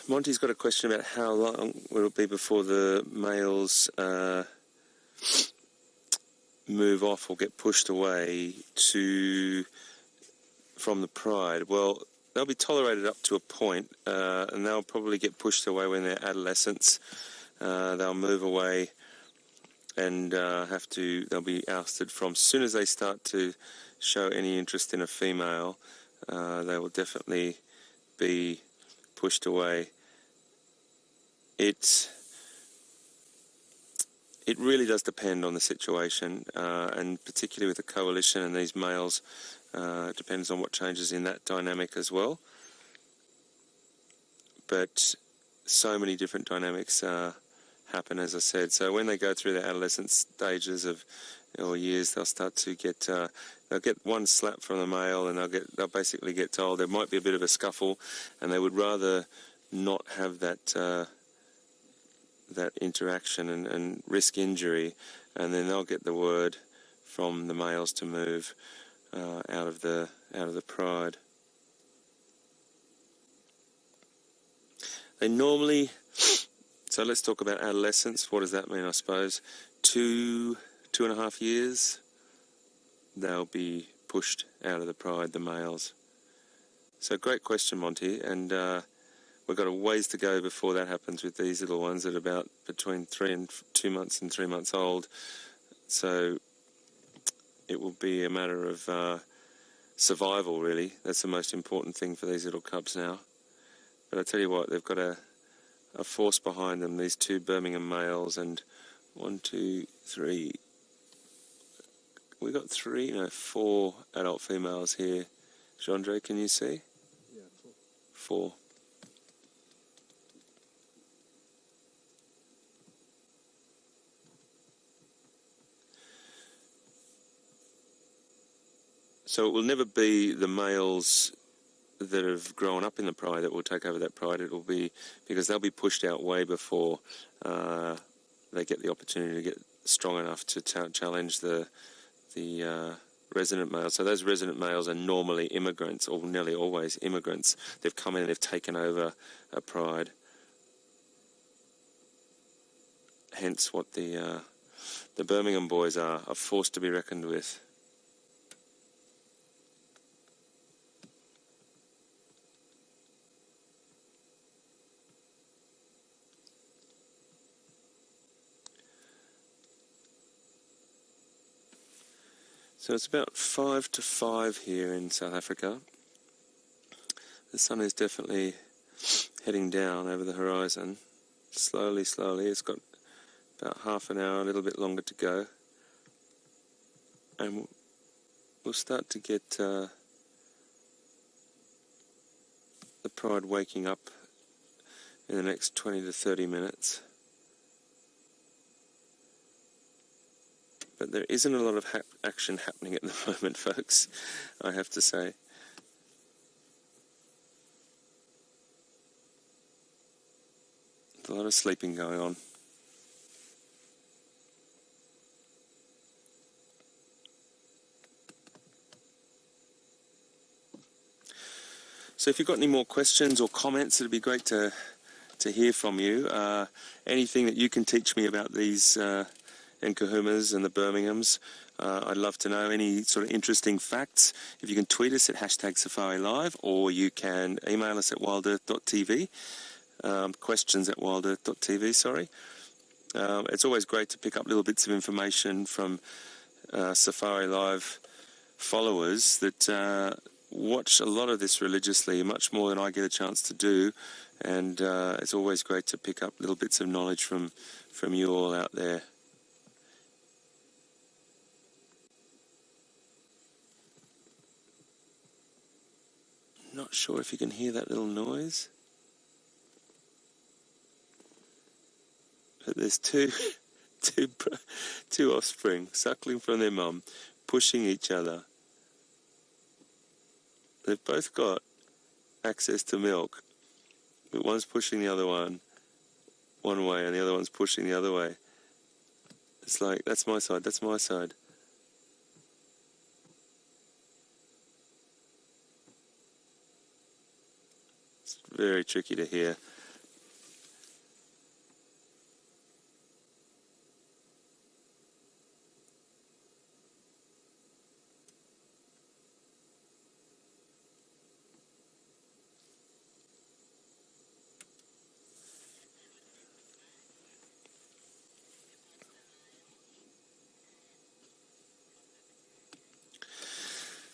Monty's got a question about how long will it be before the males move off or get pushed away from the pride. Well, they'll be tolerated up to a point, and they'll probably get pushed away when they're adolescents. They'll move away and they'll be ousted from. As soon as they start to show any interest in a female, they will definitely be pushed away. It really does depend on the situation, and particularly with the coalition and these males, it depends on what changes in that dynamic as well. But so many different dynamics happen, as I said. So when they go through the adolescent stages or years, they'll start to get they'll get one slap from the male, and they'll basically get told there might be a bit of a scuffle, and they would rather not have that interaction and risk injury, and then they'll get the word from the males to move. out of the pride. They normally, so let's talk about adolescence. What does that mean, I suppose? 2.5 years, they'll be pushed out of the pride, the males. So great question, Monty, and we've got a ways to go before that happens with these little ones that are about between 2 months and 3 months old. So it will be a matter of survival, really. That's the most important thing for these little cubs now. But I tell you what, they've got a force behind them, these 2 Birmingham males, and 1, 2, 3. We got 4 adult females here. Jean-Andre, can you see? Yeah, 4. So it will never be the males that have grown up in the pride that will take over that pride. It will be because they'll be pushed out way before they get the opportunity to get strong enough to challenge the resident males. So those resident males are normally immigrants, or nearly always immigrants. They've come in and they've taken over a pride. Hence what the Birmingham boys are, a force to be reckoned with. So it's about 5 to 5 here in South Africa. The sun is definitely heading down over the horizon. Slowly, slowly. It's got about half an hour, a little bit longer to go. And we'll start to get the pride waking up in the next 20 to 30 minutes. But there isn't a lot of action happening at the moment, folks, I have to say. There's a lot of sleeping going on. So if you've got any more questions or comments, it'd be great to hear from you. Anything that you can teach me about these Nkuhumas and the Birminghams, I'd love to know. Any sort of interesting facts, if you can tweet us at #SafariLive, or you can email us at WildEarthTV, questions at WildEarthTV, sorry. It's always great to pick up little bits of information from Safari Live followers that watch a lot of this religiously, much more than I get a chance to do, and it's always great to pick up little bits of knowledge from you all out there. Not sure if you can hear that little noise, but there's two offspring suckling from their mum, pushing each other. They've both got access to milk, but one's pushing the other one way and the other one's pushing the other way. It's like, that's my side, that's my side. It's very tricky to hear.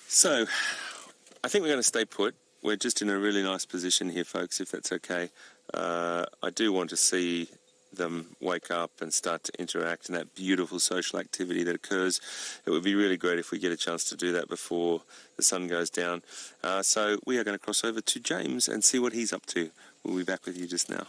So, I think we're going to stay put. We're just in a really nice position here, folks, if that's okay. I do want to see them wake up and start to interact, and that beautiful social activity that occurs. It would be really great if we get a chance to do that before the sun goes down. So we are going to cross over to James and see what he's up to. We'll be back with you just now.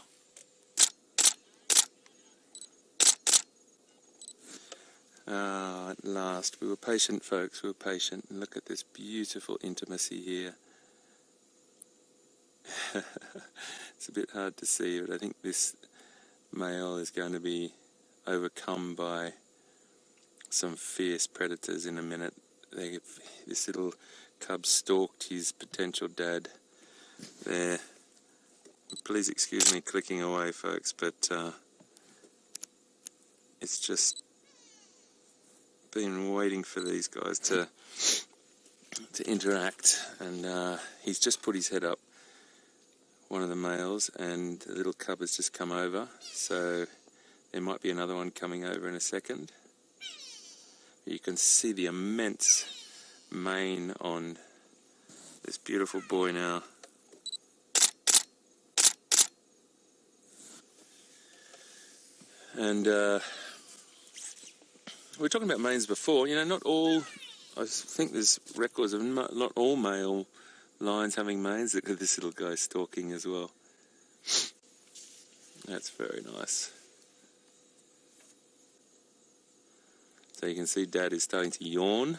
At last. We were patient, folks. We were patient. And look at this beautiful intimacy here. It's a bit hard to see, but I think this male is going to be overcome by some fierce predators in a minute. this little cub stalked his potential dad there. Please excuse me clicking away, folks, but it's just been waiting for these guys to interact, and he's just put his head up, one of the males, and the little cub has just come over, so there might be another one coming over in a second. You can see the immense mane on this beautiful boy now. And we were talking about manes before. You know, not all, I think there's records of not all male lions having manes. Look at this little guy stalking as well. That's very nice. So you can see Dad is starting to yawn.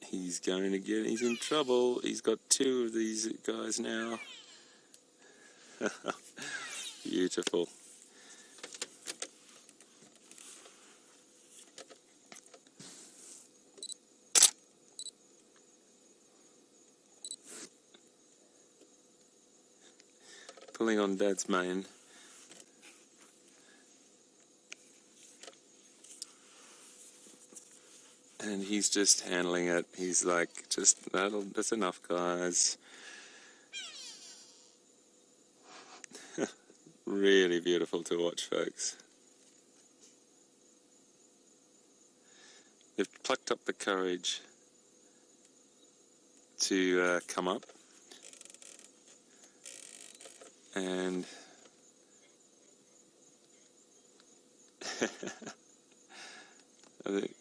He's going to get, he's in trouble. He's got two of these guys now. Beautiful. Pulling on Dad's mane. And he's just handling it. He's like, just, that's enough, guys. Really beautiful to watch, folks. They've plucked up the courage to come up. And I think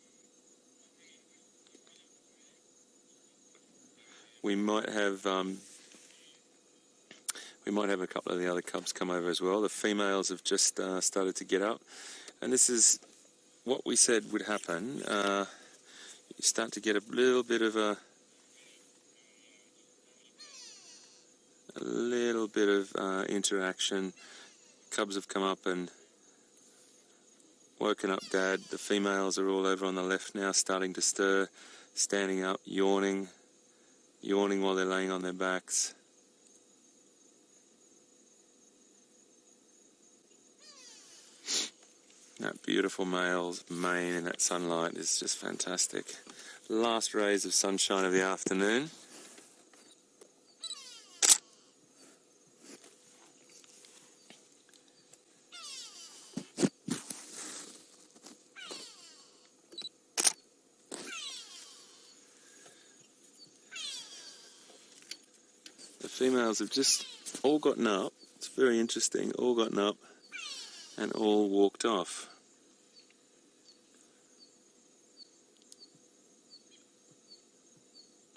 we might have a couple of the other cubs come over as well. The females have just started to get up, and this is what we said would happen. You start to get a little bit of interaction. Cubs have come up and woken up Dad. The females are all over on the left now, starting to stir, standing up, yawning while they're laying on their backs. That beautiful male's mane in that sunlight is just fantastic. Last rays of sunshine of the afternoon. The females have just all gotten up. It's very interesting. All gotten up and all walked off.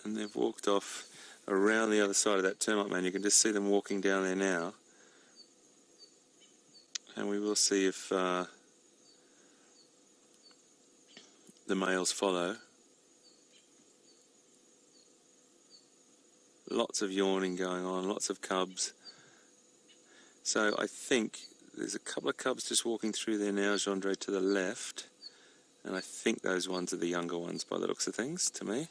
And they've walked off around the other side of that termite mound. You can just see them walking down there now. And we will see if the males follow. Lots of yawning going on, lots of cubs. So I think there's a couple of cubs just walking through there now, Gendre, to the left. And I think those ones are the younger ones by the looks of things, to me.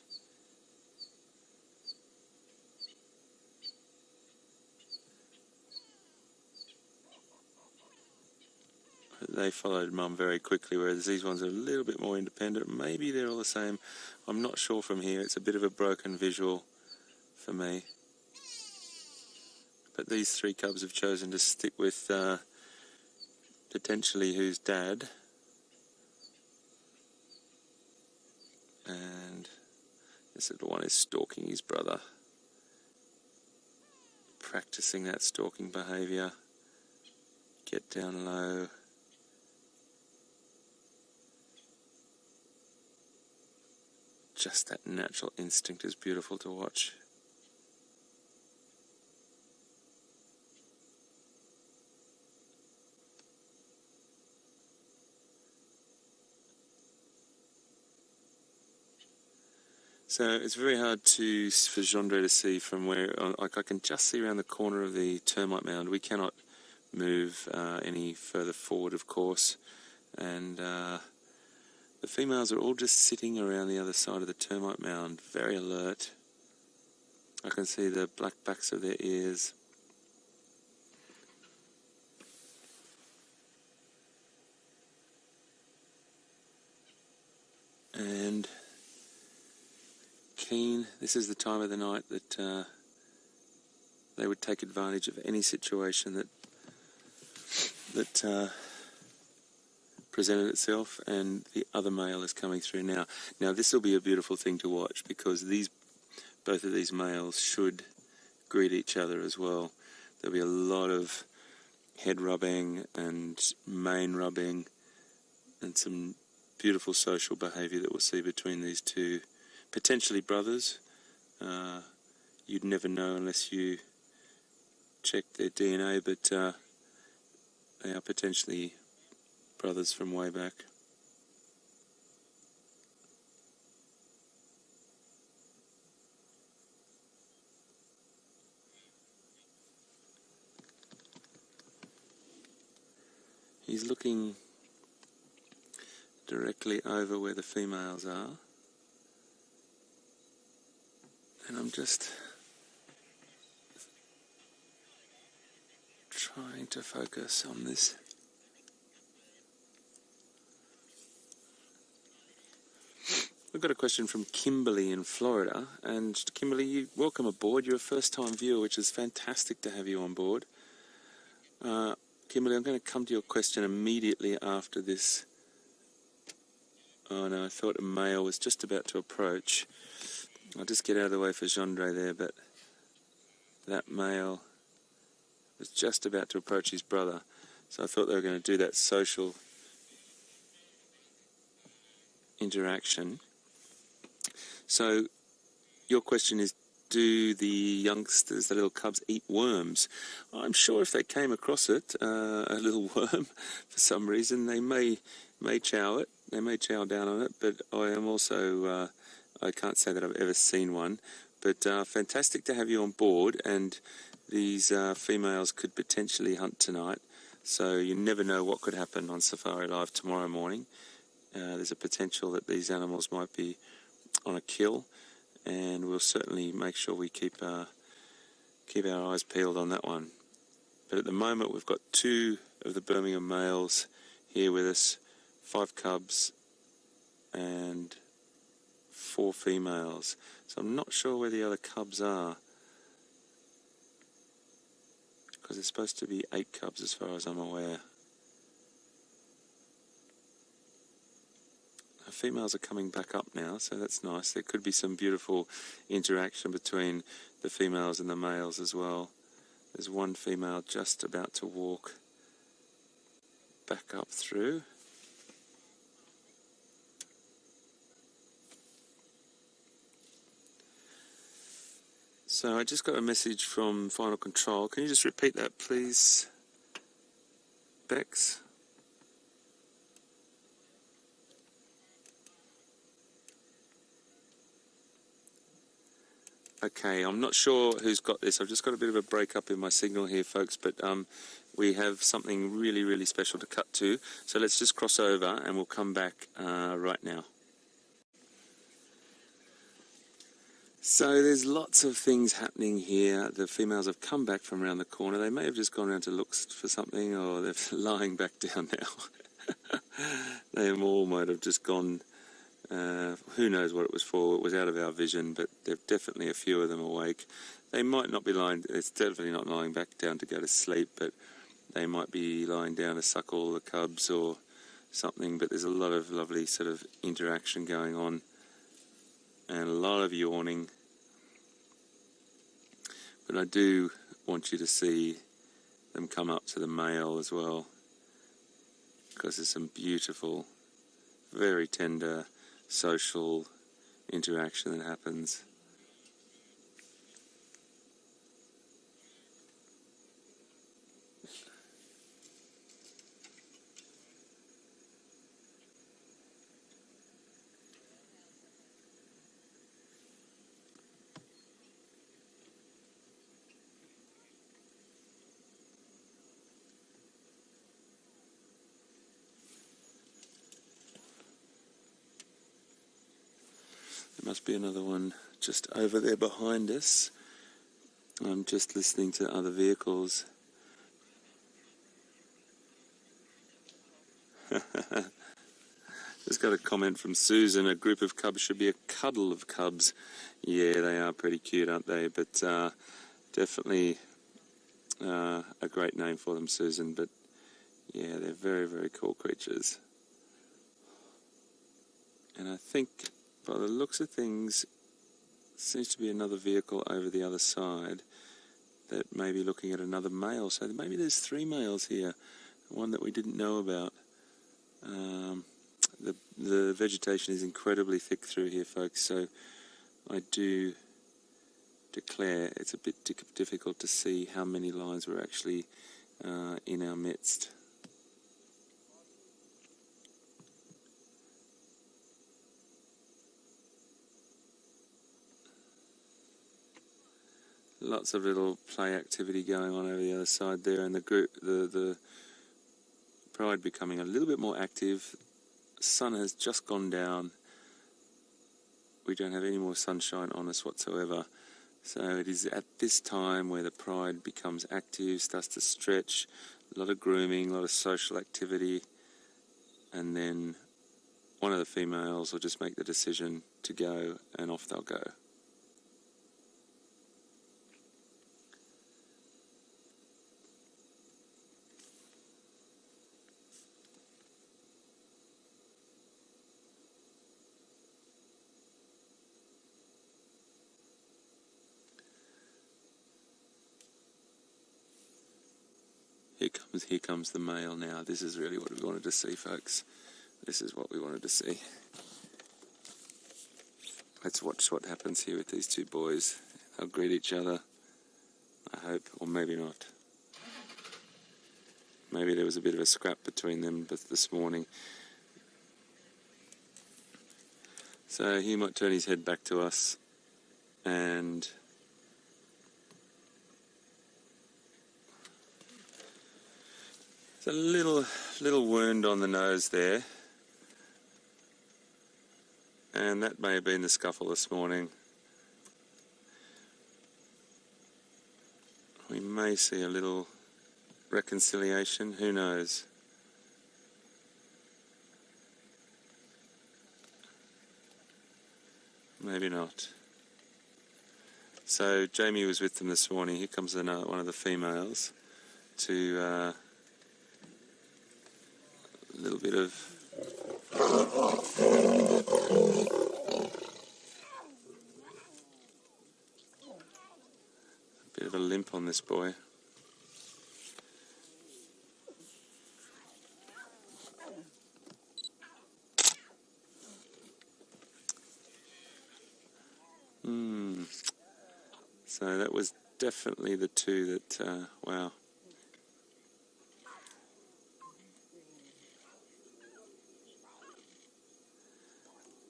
They followed Mum very quickly, whereas these ones are a little bit more independent. Maybe they're all the same. I'm not sure from here. It's a bit of a broken visual for me. But these three cubs have chosen to stick with potentially who's Dad. And this little one is stalking his brother. Practicing that stalking behaviour. Get down low. Just that natural instinct is beautiful to watch. So it's very hard for Gendre to see from where, like I can just see around the corner of the termite mound. We cannot move any further forward, of course. And the females are all just sitting around the other side of the termite mound, very alert. I can see the black backs of their ears. And keen. This is the time of the night that they would take advantage of any situation that presented itself, and the other male is coming through now. Now this will be a beautiful thing to watch, because both of these males should greet each other as well. There'll be a lot of head rubbing and mane rubbing and some beautiful social behaviour that we'll see between these two potentially brothers. You'd never know unless you check their DNA, but they are potentially brothers from way back. He's looking directly over where the females are, and I'm just trying to focus on this. We've got a question from Kimberly in Florida, and Kimberly, welcome aboard. You're a first-time viewer, which is fantastic to have you on board. Kimberly, I'm going to come to your question immediately after this. Oh no, I thought a male was just about to approach. I'll just get out of the way for Gendre there, but that male was just about to approach his brother. So I thought they were going to do that social interaction. So your question is, do the youngsters, the little cubs, eat worms? I'm sure if they came across it, a little worm, for some reason, they may chow it. They may chow down on it, but I am also, I can't say that I've ever seen one. But fantastic to have you on board, and these females could potentially hunt tonight. So you never know what could happen on Safari Live tomorrow morning. There's a potential that these animals might be on a kill, and we'll certainly make sure we keep our eyes peeled on that one. But at the moment we've got 2 of the Birmingham males here with us, 5 cubs and 4 females. So I'm not sure where the other cubs are, because there's supposed to be 8 cubs as far as I'm aware. The females are coming back up now, so that's nice. There could be some beautiful interaction between the females and the males as well. There's one female just about to walk back up through. So I just got a message from Final Control. Can you just repeat that, please, Bex? Okay, I'm not sure who's got this. I've just got a bit of a break up in my signal here, folks, but we have something really, really special to cut to. So let's just cross over and we'll come back right now. So there's lots of things happening here. The females have come back from around the corner. They may have just gone around to look for something, or they're lying back down now. They all might have just gone. Who knows what it was for? It was out of our vision, but there's definitely a few of them awake. They might not be lying, it's definitely not lying back down to go to sleep, but they might be lying down to suckle the cubs or something. But there's a lot of lovely sort of interaction going on, and a lot of yawning. But I do want you to see them come up to the male as well, because there's some beautiful, very tender social interaction that happens. Must be another one just over there behind us. I'm just listening to other vehicles. Just got a comment from Susan. A group of cubs should be a cuddle of cubs. Yeah, they are pretty cute, aren't they? But definitely a great name for them, Susan. But yeah, they're very, very cool creatures. And I think by the looks of things, seems to be another vehicle over the other side that may be looking at another male. So maybe there's 3 males here, one that we didn't know about. The vegetation is incredibly thick through here, folks, so I do declare it's a bit difficult to see how many lions were actually in our midst. Lots of little play activity going on over the other side there, and the group, the pride becoming a little bit more active. Sun has just gone down. We don't have any more sunshine on us whatsoever. So it is at this time where the pride becomes active, starts to stretch, a lot of grooming, a lot of social activity, and then one of the females will just make the decision to go, and off they'll go. Here comes the male now. This is really what we wanted to see, folks. This is what we wanted to see. Let's watch what happens here with these 2 boys. They'll greet each other, I hope, or maybe not. Maybe there was a bit of a scrap between them this morning. So he might turn his head back to us, and a little wound on the nose there, and that may have been the scuffle this morning. We may see a little reconciliation, who knows? Maybe not. So Jamie was with them this morning. Here comes another one of the females to a little bit of a limp on this boy. So that was definitely the 2 that, wow.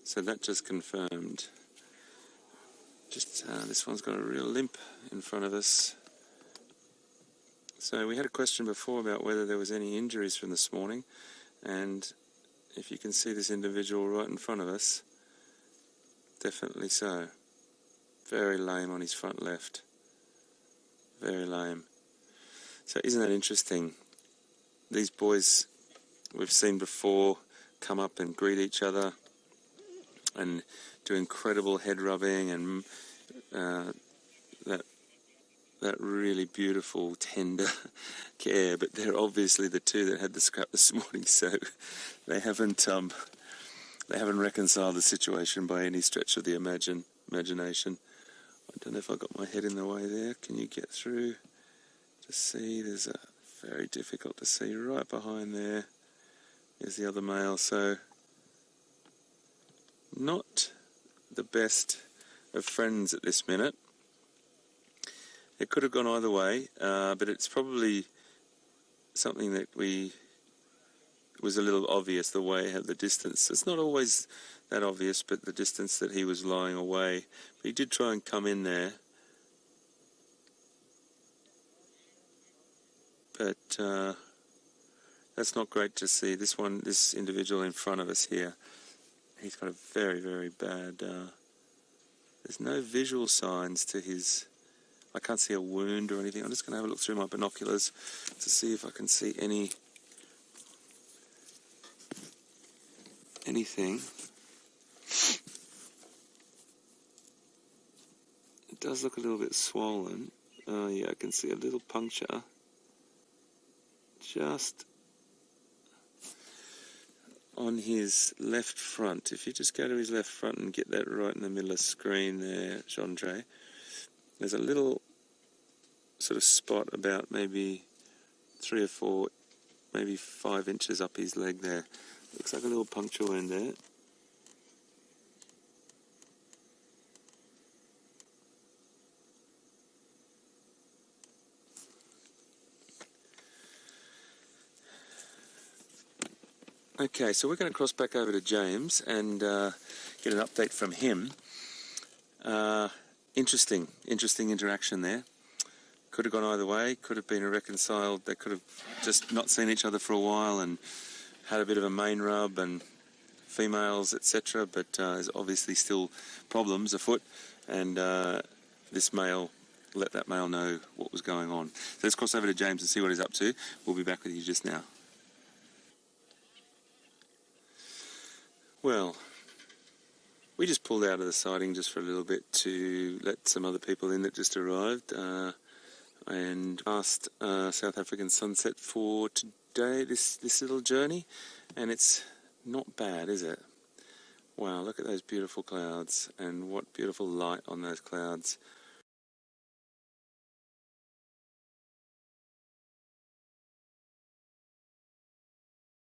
So that just confirmed. This one's got a real limp in front of us. So we had a question before about whether there was any injuries from this morning, and if you can see this individual right in front of us, definitely so. Very lame on his front left. Very lame. So isn't that interesting? These boys we've seen before come up and greet each other and do incredible head rubbing and that really beautiful, tender care. But they're obviously the 2 that had the scrap this morning, so they haven't reconciled the situation by any stretch of the imagination. I don't know if I got my head in the way there. Can you get through to see? There's a very difficult to see right behind there. There's the other male. So not the best of friends at this minute. It could have gone either way, but it's probably something that was a little obvious, the way, the distance. It's not always that obvious, but the distance that he was lying away. But he did try and come in there. But that's not great to see. This individual in front of us here, he's got a very, very bad There's no visual signs to his... I can't see a wound or anything. I'm just going to have a look through my binoculars to see if I can see anything. It does look a little bit swollen. Oh yeah, I can see a little puncture just on his left front. If you just go to his left front and get that right in the middle of the screen there, Chandre, there's a little sort of spot about maybe 3 or 4, maybe 5 inches up his leg there. Looks like a little puncture wound there. Okay, so we're going to cross back over to James and get an update from him. Interesting interaction there. Could have gone either way, could have been reconciled. They could have just not seen each other for a while and had a bit of a mane rub and females, etc. But there's obviously still problems afoot, and this male let that male know what was going on. So let's cross over to James and see what he's up to. We'll be back with you just now. Well, we just pulled out of the sighting just for a little bit to let some other people in that just arrived, and past South African sunset for today, this little journey, and it's not bad, is it? Wow, look at those beautiful clouds, and what beautiful light on those clouds.